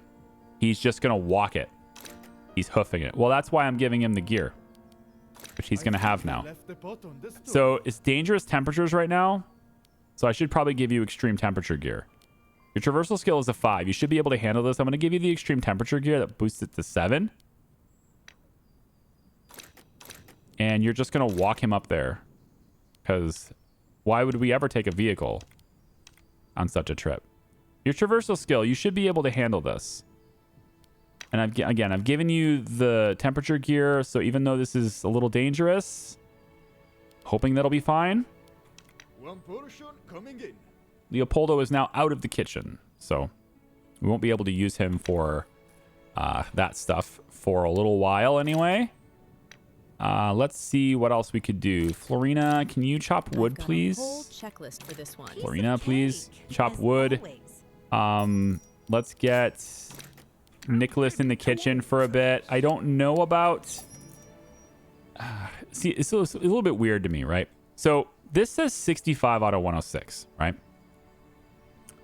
He's just going to walk it. He's hoofing it. Well, that's why I'm giving him the gear, which he's going to have now. So it's dangerous temperatures right now. So I should probably give you extreme temperature gear. Your traversal skill is a 5. You should be able to handle this. I'm going to give you the extreme temperature gear that boosts it to 7. And you're just going to walk him up there. Because why would we ever take a vehicle on such a trip? Your traversal skill, you should be able to handle this. And I've given you the temperature gear, so even though this is a little dangerous, hoping that'll be fine. One portion coming in. Leopoldo is now out of the kitchen, so we won't be able to use him for that stuff for a little while anyway. Let's see what else we could do. Florina, can you chop wood, please? Whole checklist for this one. Florina, please chop As wood. always. Let's get Nicholas in the kitchen for a bit. I don't know about... see, it's a little bit weird to me, right? So this says 65 out of 106, right?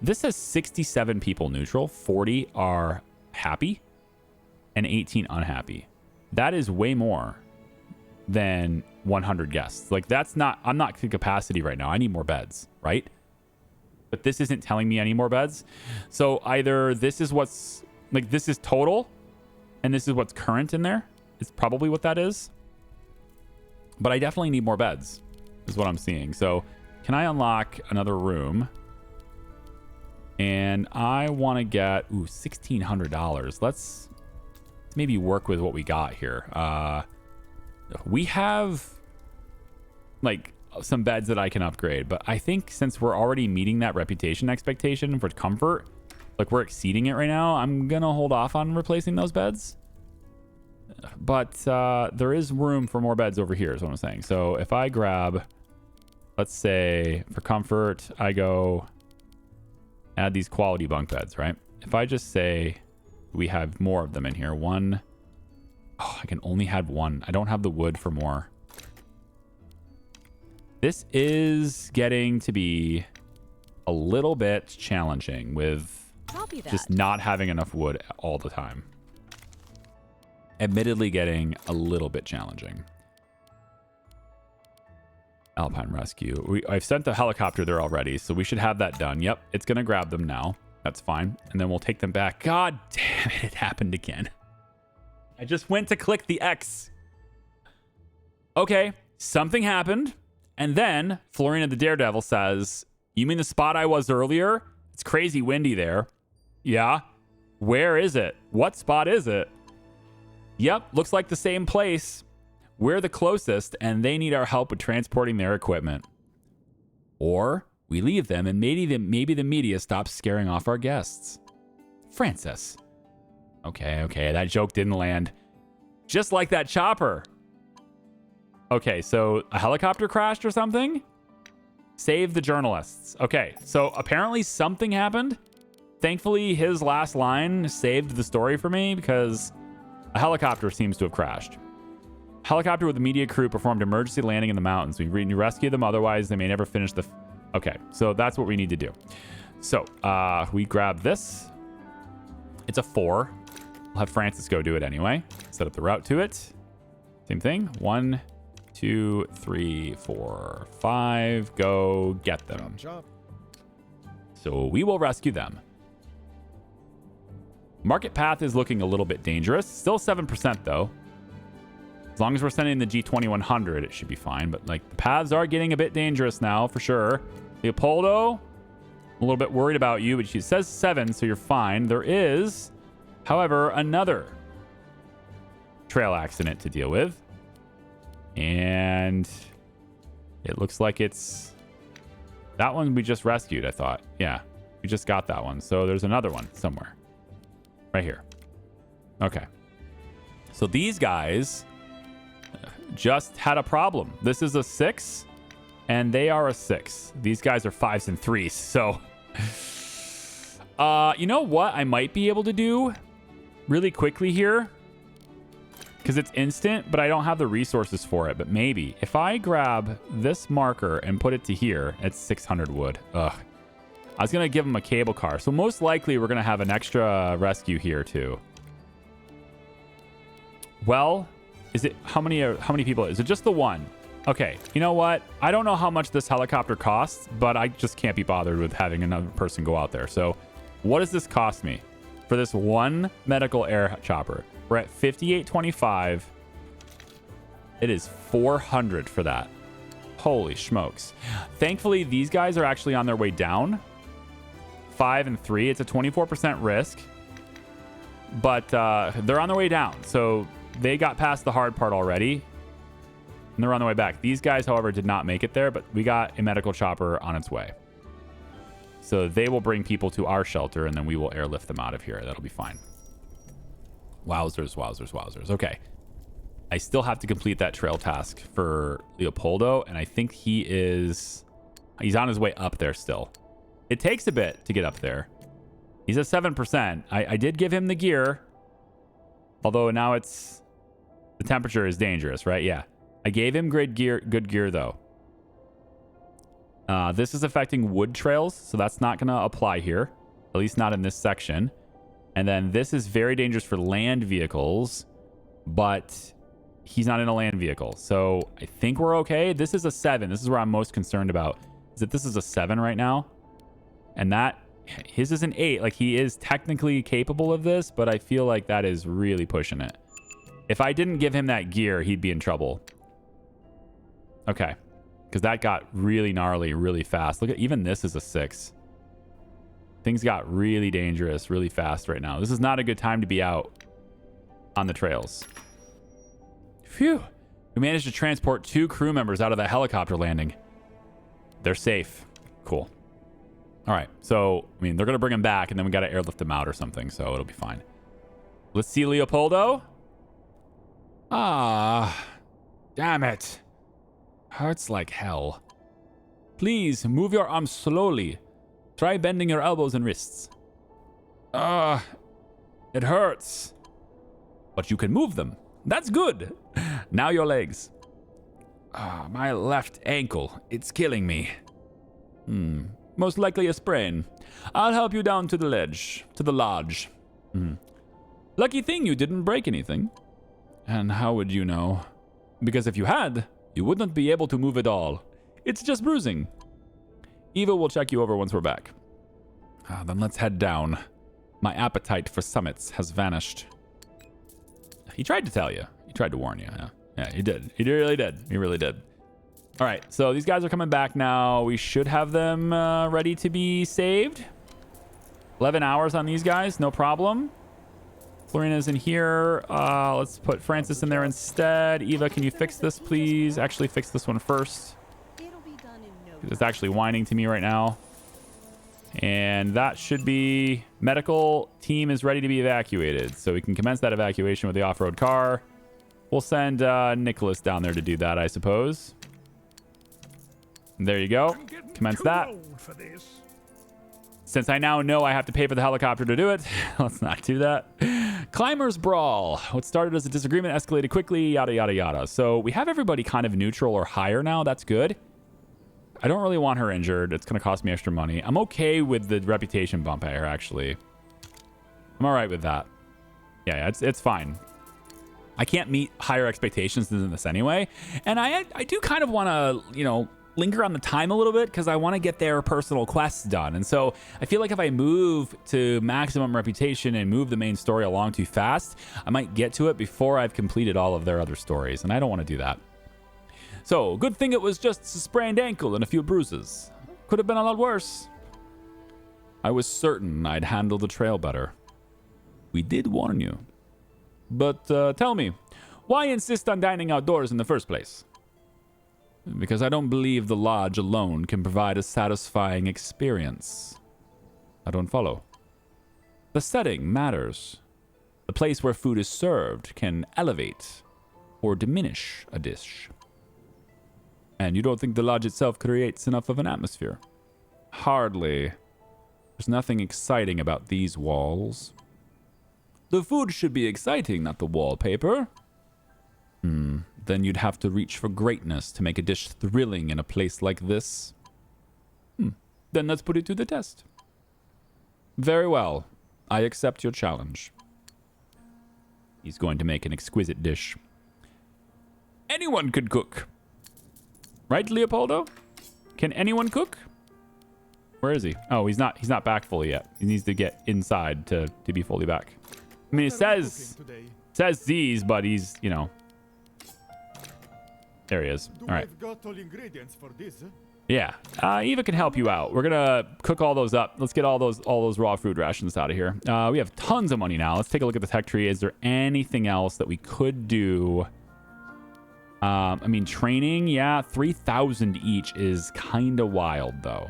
This says 67 people neutral, 40 are happy, and 18 unhappy. That is way more than 100 guests. Like, that's not... I'm not to capacity right now. I need more beds, right? But this isn't telling me any more beds. So either this is what's... Like, this is total, and this is what's current in there. It's probably what that is. But I definitely need more beds, is what I'm seeing. So can I unlock another room? And I want to get, $1,600. Let's maybe work with what we got here. We have, like, some beds that I can upgrade. But I think since we're already meeting that reputation expectation for comfort, like we're exceeding it right now, I'm going to hold off on replacing those beds. But there is room for more beds over here is what I'm saying. So if I grab, let's say for comfort, I go add these quality bunk beds, right? If I just say we have more of them in here. One, I can only have one. I don't have the wood for more. This is getting to be a little bit challenging with just not having enough wood all the time. Admittedly getting a little bit challenging. Alpine rescue. I've sent the helicopter there already, so we should have that done. Yep, it's going to grab them now. That's fine. And then we'll take them back. God damn it, it happened again. I just went to click the X. Okay, something happened. And then Florina the Daredevil says, you mean the spot I was earlier? It's crazy windy there. Yeah. Where is it? What spot is it? Yep, looks like the same place. We're the closest, and they need our help with transporting their equipment. Or we leave them, and maybe the media stops scaring off our guests. Francis. Okay, that joke didn't land. Just like that chopper. Okay, so a helicopter crashed or something? Save the journalists. Okay, so apparently something happened. Thankfully, his last line saved the story for me because a helicopter seems to have crashed. Helicopter with the media crew performed emergency landing in the mountains. We rescued them, otherwise they may never finish the... Okay, so that's what we need to do. So, we grab this. It's a 4. We'll have Francis go do it anyway. Set up the route to it. Same thing. 1, 2, 3, 4, 5. Go get them. So we will rescue them. Market path is looking a little bit dangerous. Still 7% though. As long as we're sending the G2100, it should be fine. But like the paths are getting a bit dangerous now for sure. Leopoldo, a little bit worried about you, but she says 7, so you're fine. There is, however, another trail accident to deal with. And it looks like it's that one we just rescued, I thought. Yeah, we just got that one. So there's another one somewhere. Right here. Okay. So these guys just had a problem. This is a 6, and they are a 6. These guys are 5s and 3s. So, you know what I might be able to do really quickly here? Because it's instant, but I don't have the resources for it. But maybe if I grab this marker and put it to here, it's 600 wood. Ugh. I was going to give them a cable car. So most likely we're going to have an extra rescue here too. Well, is it how many people? Is it just the one? Okay, you know what? I don't know how much this helicopter costs, but I just can't be bothered with having another person go out there. So what does this cost me for this one medical air chopper? We're at 58.25. It is 400 for that. Holy smokes. Thankfully, these guys are actually on their way down. 5 and 3. It's a 24% risk, but they're on their way down. So they got past the hard part already, and they're on their way back. These guys, however, did not make it there, but we got a medical chopper on its way. So they will bring people to our shelter, and then we will airlift them out of here. That'll be fine. Wowzers, wowzers, wowzers. Okay. I still have to complete that trail task for Leopoldo, and I think he's on his way up there still. It takes a bit to get up there. He's at 7%. I did give him the gear, although now the temperature is dangerous, right? Yeah. I gave him good gear though. This is affecting wood trails, so that's not going to apply here, at least not in this section. And then this is very dangerous for land vehicles, but he's not in a land vehicle. So I think we're okay. This is a 7. This is where I'm most concerned about, is that this is a 7 right now. And his is an 8. Like, he is technically capable of this, but I feel like that is really pushing it. If I didn't give him that gear, he'd be in trouble. Okay. Because that got really gnarly really fast. Look at, even this is a 6. Things got really dangerous really fast right now. This is not a good time to be out on the trails. Phew. We managed to transport 2 crew members out of that helicopter landing. They're safe. Cool. All right. So, I mean, they're going to bring him back, and then we got to airlift him out or something, so it'll be fine. Let's see Leopoldo. Ah, damn it. Hurts like hell. Please move your arms slowly. Try bending your elbows and wrists. It hurts. But you can move them. That's good. Now your legs. My left ankle. It's killing me. Most likely a sprain. I'll help you down to the lodge. Lucky thing you didn't break anything. And how would you know? Because if you had, you wouldn't be able to move at all. It's just bruising. Eva will check you over once we're back. Then let's head down. My appetite for summits has vanished. He tried to tell you. He tried to warn you. Yeah, he did. He really did. He really did. All right, so these guys are coming back now. We should have them ready to be saved. 11 hours on these guys, no problem. Florina's in here. Let's put Francis in there instead. Eva, can you fix this, please? Actually, fix this one first. It'll be done in no It's actually whining to me right now. And that should be... Medical team is ready to be evacuated. So we can commence that evacuation with the off-road car. We'll send Nicholas down there to do that, I suppose. There you go. I'm getting Commence too that. old for this. Since I now know I have to pay for the helicopter to do it, let's not do that. Climbers Brawl. What started as a disagreement escalated quickly, yada, yada, yada. So we have everybody kind of neutral or higher now. That's good. I don't really want her injured. It's going to cost me extra money. I'm okay with the reputation bump here, actually. I'm all right with that. Yeah, it's fine. I can't meet higher expectations than this anyway. And I do kind of want to, you know, linger on the time a little bit because I want to get their personal quests done. And so I feel like if I move to maximum reputation and move the main story along too fast, I might get to it before I've completed all of their other stories. And I don't want to do that. So good thing it was just a sprained ankle and a few bruises. Could have been a lot worse. I was certain I'd handle the trail better. We did warn you. But tell me, why insist on dining outdoors in the first place? Because I don't believe the lodge alone can provide a satisfying experience. I don't follow. The setting matters. The place where food is served can elevate or diminish a dish. And you don't think the lodge itself creates enough of an atmosphere? Hardly. There's nothing exciting about these walls. The food should be exciting, not the wallpaper. Then you'd have to reach for greatness to make a dish thrilling in a place like this. Then let's put it to the test. Very well. I accept your challenge. He's going to make an exquisite dish. Anyone could cook. Right, Leopoldo? Can anyone cook? Where is he? Oh, he's not back fully yet. He needs to get inside to be fully back. I mean, it says Z's, but he's, you know. There he is. All right. Got all ingredients for this? Yeah. Eva can help you out. We're gonna cook all those up. Let's get all those raw food rations out of here. We have tons of money now. Let's take a look at the tech tree. Is there anything else that we could do? I mean, training, yeah, 3,000 each is kind of wild, though.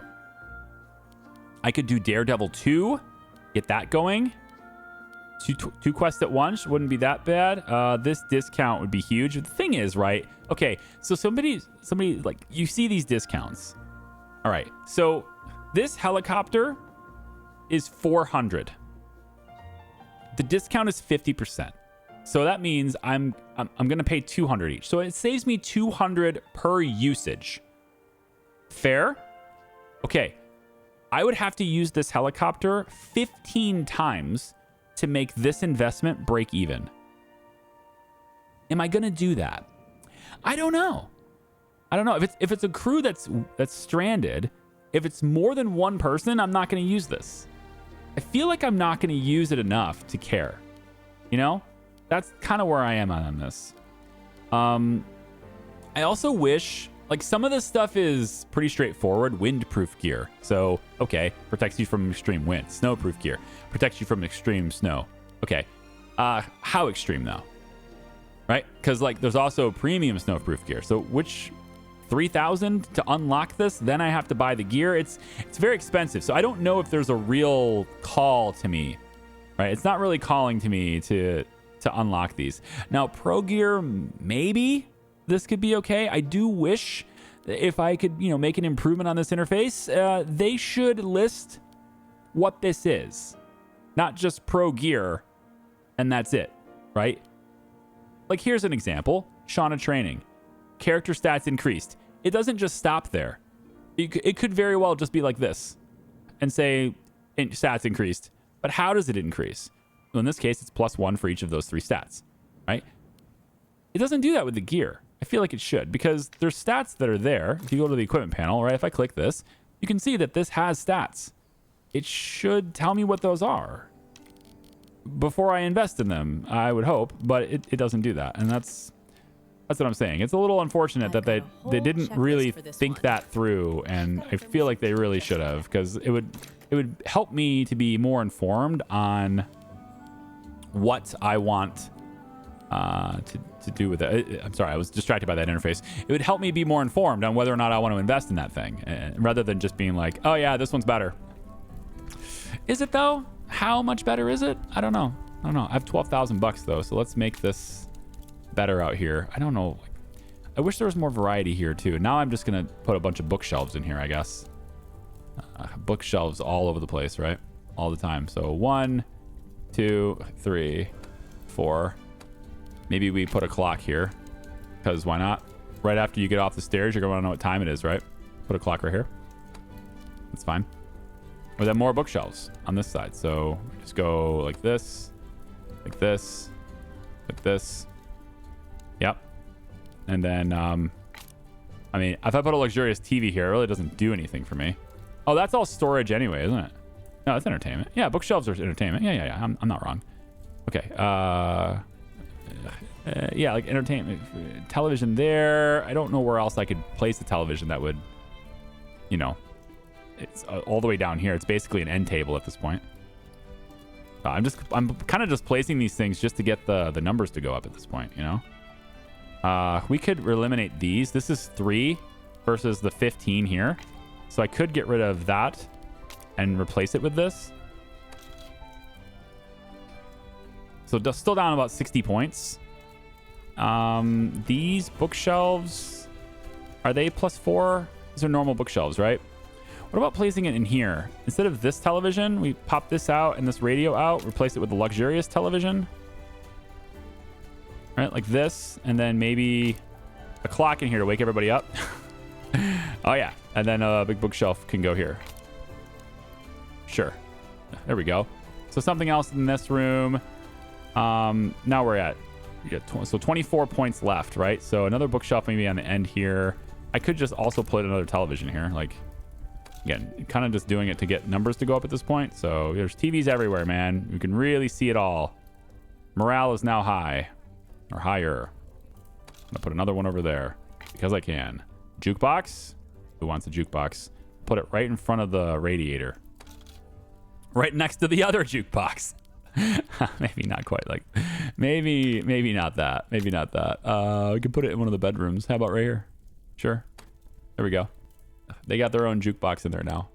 I could do Daredevil 2, get that going. Two quests at once wouldn't be that bad. This discount would be huge. The thing is, right? Okay, so somebody like, you see these discounts. All right, so this helicopter is 400. The discount is 50%. So that means I'm gonna pay 200 each. So it saves me 200 per usage. Fair? Okay, I would have to use this helicopter 15 times to make this investment break even. Am I gonna do that? I don't know. If it's a crew that's stranded, if it's more than one person, I'm not gonna use this. I feel like I'm not gonna use it enough to care. You know? That's kind of where I am on this. I also wish, like, some of this stuff is pretty straightforward. Windproof gear. So, okay, protects you from extreme wind. Snowproof gear protects you from extreme snow. Okay, how extreme though? Right? Because like, there's also premium snowproof gear. So which 3,000 to unlock this? Then I have to buy the gear. It's very expensive. So I don't know if there's a real call to me. Right? It's not really calling to me to unlock these. Now, pro gear, maybe this could be okay. I do wish if I could, you know, make an improvement on this interface, they should list what this is, not just pro gear, and that's it, right? Like, here's an example. Shauna training. Character stats increased. It doesn't just stop there. It could very well just be like this and say stats increased. But how does it increase? Well, in this case, it's +1 for each of those 3 stats, right? It doesn't do that with the gear. I feel like it should, because there's stats that are there. If you go to the equipment panel, right, if I click this, you can see that this has stats. It should tell me what those are before I invest in them, I would hope, but it doesn't do that. And that's what I'm saying. It's a little unfortunate that they didn't really think that through, and I feel like they really should have, because it would help me to be more informed on what I want to do with it. I'm sorry, I was distracted by that interface. It would help me be more informed on whether or not I want to invest in that thing, rather than just being like, oh yeah, this one's better. Is it though? How much better is it? I don't know. I have $12,000 though, so let's make this better out here. I don't know. I wish there was more variety here too. Now I'm just gonna put a bunch of bookshelves in here, I guess. Bookshelves all over the place, right? All the time. So 1, 2, 3, 4. Maybe we put a clock here, because why not? Right after you get off the stairs, you're gonna want to know what time it is, right? Put a clock right here. That's fine. Or then more bookshelves on this side. So just go like this, like this, like this. Yep. And then, I mean, if I put a luxurious TV here, it really doesn't do anything for me. Oh, that's all storage anyway, isn't it? No, that's entertainment. Yeah, bookshelves are entertainment. Yeah. I'm not wrong. Okay. Yeah, like entertainment. Television there. I don't know where else I could place a television that would, you know, it's all the way down here. It's basically an end table at this point. I'm kind of just placing these things just to get the numbers to go up at this point, you know? We could eliminate these. This is 3 versus the 15 here. So I could get rid of that and replace it with this. So still down about 60 points. These bookshelves, are they +4? These are normal bookshelves, right? What about placing it in here? Instead of this television, we pop this out and this radio out, replace it with a luxurious television. Right, like this, and then maybe a clock in here to wake everybody up. Oh yeah, and then a big bookshelf can go here. Sure, there we go. So something else in this room. Now we're at, so 24 points left, right? So another bookshelf maybe on the end here. I could just also put another television here, like, again, kind of just doing it to get numbers to go up at this point. So there's TVs everywhere, man. You can really see it all. Morale is now high, or higher. I'm gonna put another one over there because I can. Jukebox. Who wants a jukebox? Put it right in front of the radiator, right next to the other jukebox. Maybe not quite like. Maybe not that. Maybe not that. We could put it in one of the bedrooms. How about right here? Sure. There we go. They got their own jukebox in there now.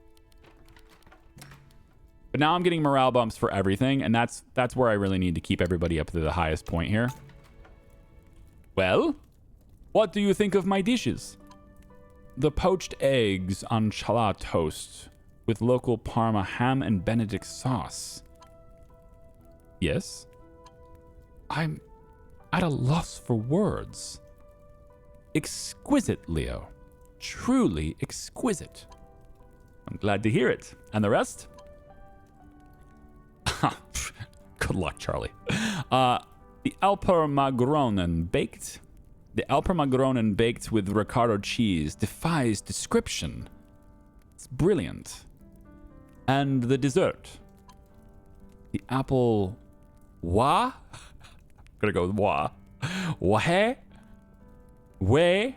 But now I'm getting morale bumps for everything, and that's where I really need to keep everybody up to the highest point here. Well, what do you think of my dishes? The poached eggs on challah toast with local Parma ham and Benedict sauce. Yes? I'm at a loss for words. Exquisite, Leo. Truly exquisite. I'm glad to hear it. And the rest? Good luck, Charlie. The Alpermagronen baked. The Alpermagronen baked with Ricardo cheese defies description. It's brilliant. And the dessert. The apple... Wa? I'm gonna go with wa. Wahe? Way?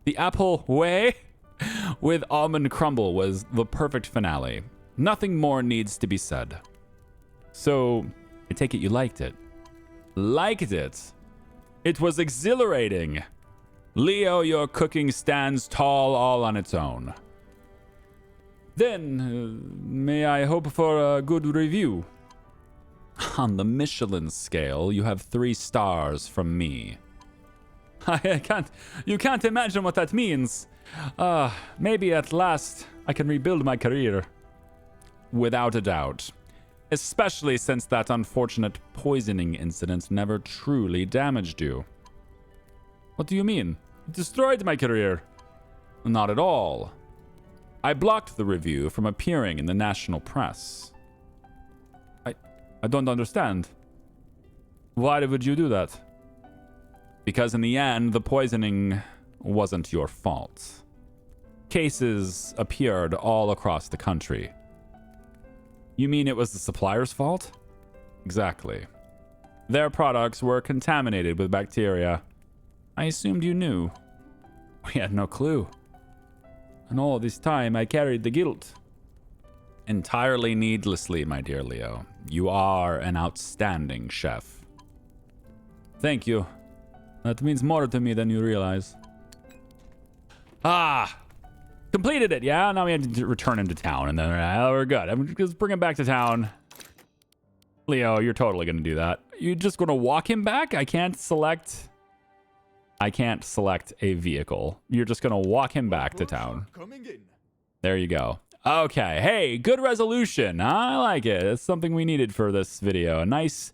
The apple way with almond crumble was the perfect finale. Nothing more needs to be said. So, I take it you liked it. Liked it? It was exhilarating. Leo, your cooking stands tall all on its own. Then, may I hope for a good review? On the Michelin scale, you have 3 stars from me. You can't imagine what that means. Maybe at last I can rebuild my career. Without a doubt. Especially since that unfortunate poisoning incident never truly damaged you. What do you mean? It destroyed my career. Not at all. I blocked the review from appearing in the national press. I don't understand. Why would you do that? Because in the end, the poisoning wasn't your fault. Cases appeared all across the country. You mean it was the supplier's fault? Exactly. Their products were contaminated with bacteria. I assumed you knew. We had no clue. And all this time, I carried the guilt. Entirely needlessly, my dear Leo. You are an outstanding chef. Thank you. That means more to me than you realize. Completed it, yeah? Now we have to return him to town, and then we're good. I'm just bring him back to town. Leo, you're totally going to do that. You're just going to walk him back? I can't select... I can't select a vehicle. You're just going to walk him back to town. Coming in. There you go. Okay. Hey, good resolution. I like it. It's something we needed for this video. A nice,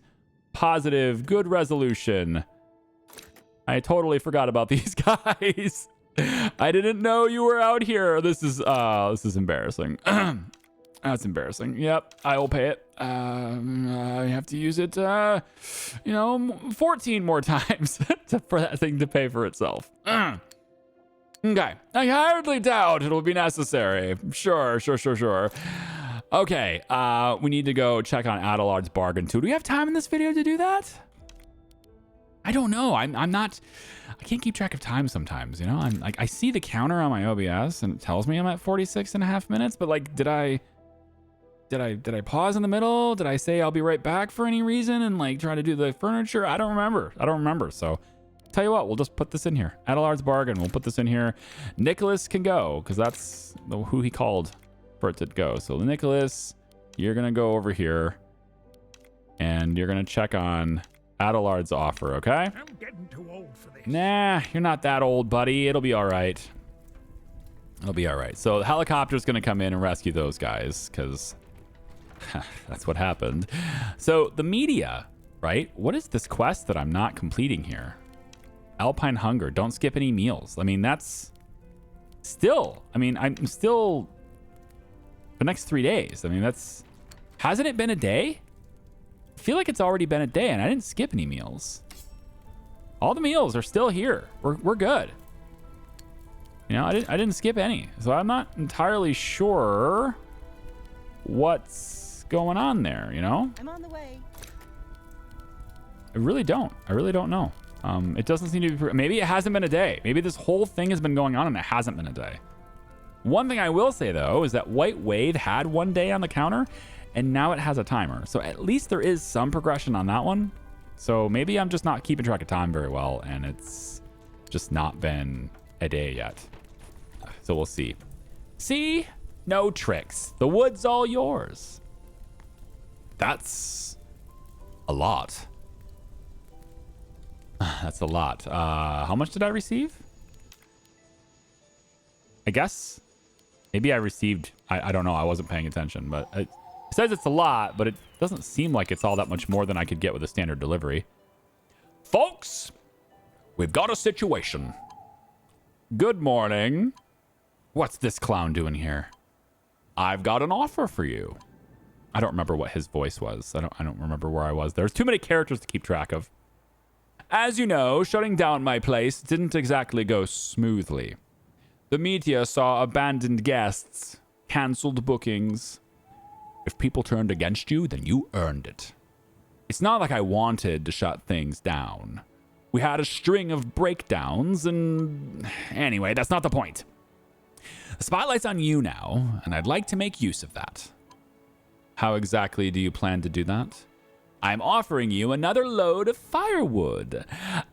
positive, good resolution. I totally forgot about these guys. I didn't know you were out here. This is embarrassing. That's embarrassing. Yep, I will pay it. I have to use it, 14 more times for that thing to pay for itself. Okay, I hardly doubt it'll be necessary. Sure. Okay, we need to go check on Adelard's bargain too. Do we have time in this video to do that? I don't know. I can't keep track of time sometimes, you know? I'm like, I see the counter on my OBS and it tells me I'm at 46.5 minutes, but like, did I pause in the middle? Did I say I'll be right back for any reason and like try to do the furniture? I don't remember. So tell you what, we'll just put this in here. Adelard's bargain. We'll put this in here. Nicholas can go because that's who he called for it to go. So Nicholas, you're going to go over here and you're going to check on Adelard's offer. Okay. I'm getting too old for this. Nah, you're not that old, buddy. It'll be all right. So the helicopter's going to come in and rescue those guys because that's what happened. So the media, right? What is this quest that I'm not completing here? Alpine hunger. Don't skip any meals. I mean, that's still, I'm still the next 3 days. I mean, hasn't it been a day? I feel like it's already been a day and I didn't skip any meals. All the meals are still here. We're good. You know, I didn't skip any. So I'm not entirely sure what's going on there, you know? I'm on the way. I really don't know. It doesn't seem to be, maybe it hasn't been a day. Maybe this whole thing has been going on and it hasn't been a day. One thing I will say though, is that White Wave had 1 day on the counter and now it has a timer. So at least there is some progression on that one. So maybe I'm just not keeping track of time very well and it's just not been a day yet. So we'll see. See? No tricks. The wood's all yours. That's a lot. That's a lot. How much did I receive? I guess maybe I received, I don't know. I wasn't paying attention, but it says it's a lot, but it doesn't seem like it's all that much more than I could get with a standard delivery. Folks, we've got a situation. Good morning. What's this clown doing here? I've got an offer for you. I don't remember what his voice was. I don't remember where I was. There's too many characters to keep track of. As you know, shutting down my place didn't exactly go smoothly. The media saw abandoned guests, canceled bookings. If people turned against you, then you earned it. It's not like I wanted to shut things down. We had a string of breakdowns and... Anyway, that's not the point. The spotlight's on you now, and I'd like to make use of that. How exactly do you plan to do that? I'm offering you another load of firewood,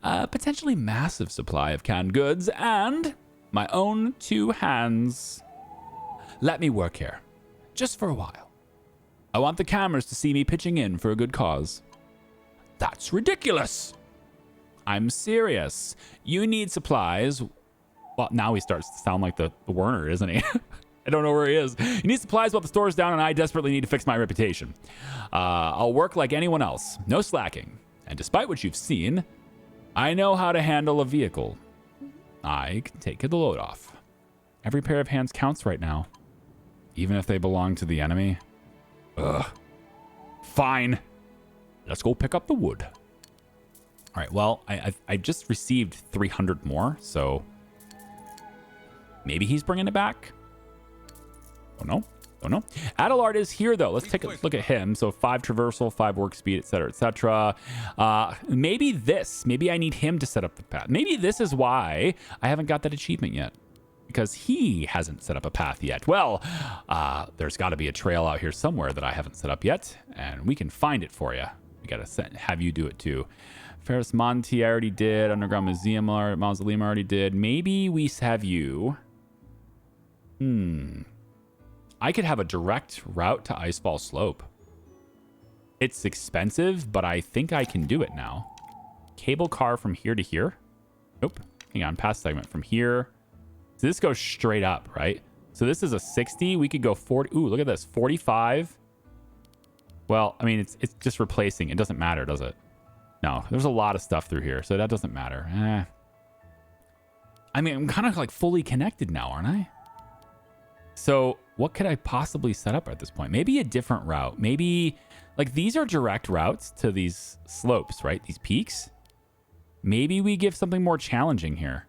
a potentially massive supply of canned goods, and my own 2 hands. Let me work here, just for a while. I want the cameras to see me pitching in for a good cause. That's ridiculous. I'm serious. You need supplies. Well, now he starts to sound like the Werner, isn't he? I don't know where he is. You need supplies while the store's down, and I desperately need to fix my reputation. I'll work like anyone else. No slacking. And despite what you've seen, I know how to handle a vehicle. I can take the load off. Every pair of hands counts right now. Even if they belong to the enemy. Ugh. Fine. Let's go pick up the wood. All right, well, I just received 300 more, so... Maybe he's bringing it back? Don't know. Adelard is here, though. Let's take a look at him. So 5 traversal, 5 work speed, etc., etc. Maybe I need him to set up the path. Maybe this is why I haven't got that achievement yet. Because he hasn't set up a path yet. Well, there's got to be a trail out here somewhere that I haven't set up yet. And we can find it for you. We got to have you do it, too. Ferris Monty I already did. Underground Museum Mausoleum I already did. Maybe we have you... I could have a direct route to Icefall Slope. It's expensive, but I think I can do it now. Cable car from here to here? Nope. Hang on. Pass segment from here. So this goes straight up, right? So this is a 60. We could go 40. Ooh, look at this. 45. Well, I mean, it's just replacing. It doesn't matter, does it? No, there's a lot of stuff through here, so that doesn't matter. I mean, I'm kind of like fully connected now, aren't I? So what could I possibly set up at this point? Maybe a different route. Maybe like these are direct routes to these slopes, right? These peaks. Maybe we give something more challenging here.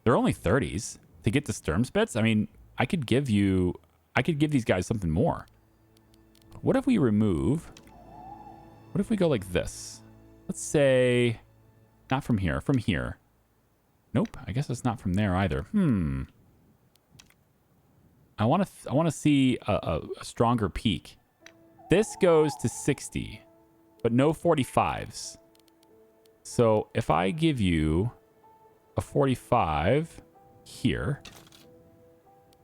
They're only 30s to get the Sturmspitz. I mean, I could give these guys something more. What if we remove? What if we go like this? Let's say not from here, from here. Nope, I guess it's not from there either. I want to see a stronger peak. This goes to 60, but no 45s. So if I give you a 45 here,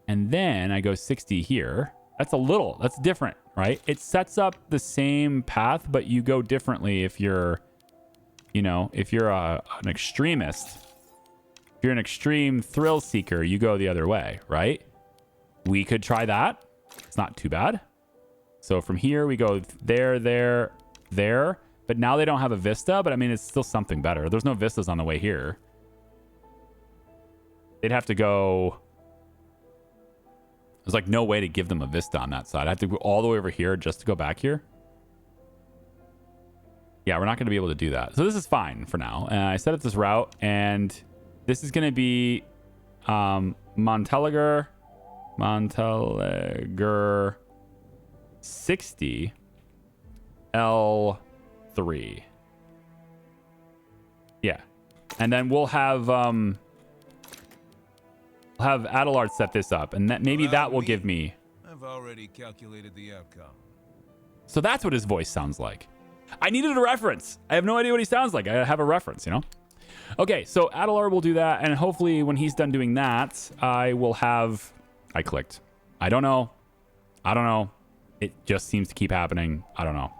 and then I go 60 here, that's different, right? It sets up the same path, but you go differently if you're, if you're an extremist. If you're an extreme thrill seeker, you go the other way, right? We could try that. It's not too bad. So from here, we go there, there, there. But now they don't have a vista, but I mean, it's still something better. There's no vistas on the way here. They'd have to go... There's like no way to give them a vista on that side. I have to go all the way over here just to go back here. Yeah, we're not going to be able to do that. So this is fine for now. I set up this route, and this is going to be Montelliger 60 L3. Yeah. And then we'll have Adelard set this up, and maybe that will give me... I've already calculated the outcome. So that's what his voice sounds like. I needed a reference. I have no idea what he sounds like. I have a reference, Okay, so Adelard will do that, and hopefully when he's done doing that, I will have... I clicked. I don't know. It just seems to keep happening. I don't know.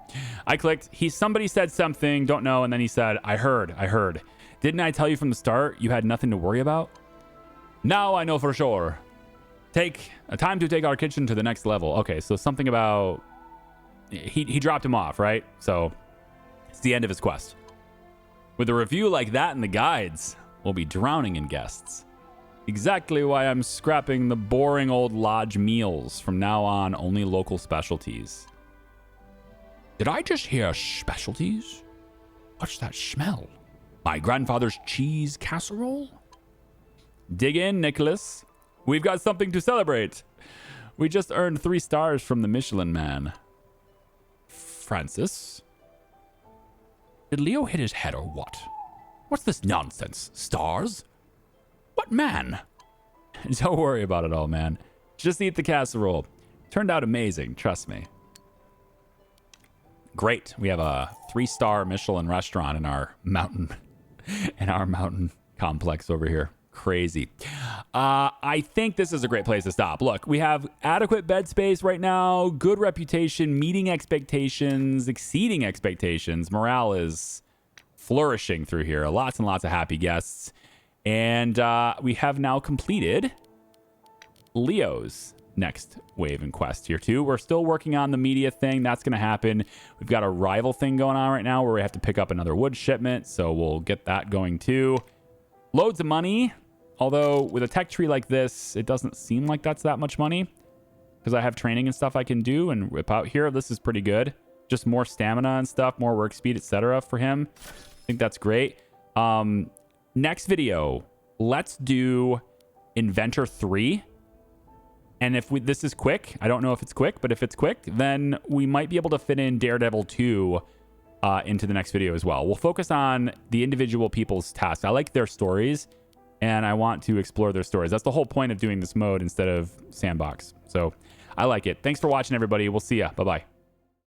I clicked. Somebody said something, don't know, and then he said, I heard. Didn't I tell you from the start you had nothing to worry about? Now I know for sure. Take a time to take our kitchen to the next level. Okay, so something about... He dropped him off, right? So it's the end of his quest. With a review like that in the guides, we'll be drowning in guests. Exactly why I'm scrapping the boring old lodge meals. From now on, only local specialties. Did I just hear specialties? What's that smell? My grandfather's cheese casserole? Dig in, Nicholas. We've got something to celebrate. We just earned 3 stars from the Michelin Man. Francis? Did Leo hit his head or what? What's this nonsense? Stars? What man? Don't worry about it all, man. Just eat the casserole. Turned out amazing, trust me. Great. We have a 3-star Michelin restaurant in our mountain complex over here. Crazy. I think this is a great place to stop. Look, we have adequate bed space right now, good reputation, meeting expectations, exceeding expectations. Morale is flourishing through here. Lots and lots of happy guests. And we have now completed Leo's next wave and quest here too. We're still working on the media thing. That's going to happen. We've got a rival thing going on right now where we have to pick up another wood shipment. So we'll get that going too. Loads of money. Although with a tech tree like this, it doesn't seem like that's that much money because I have training and stuff I can do and whip out here. This is pretty good. Just more stamina and stuff, more work speed, etc. for him. I think that's great. Next video, let's do Inventor 3. And if this is quick, I don't know if it's quick, but if it's quick, then we might be able to fit in Daredevil 2 into the next video as well. We'll focus on the individual people's tasks. I like their stories, and I want to explore their stories. That's the whole point of doing this mode instead of sandbox. So I like it. Thanks for watching, everybody. We'll see ya. Bye-bye.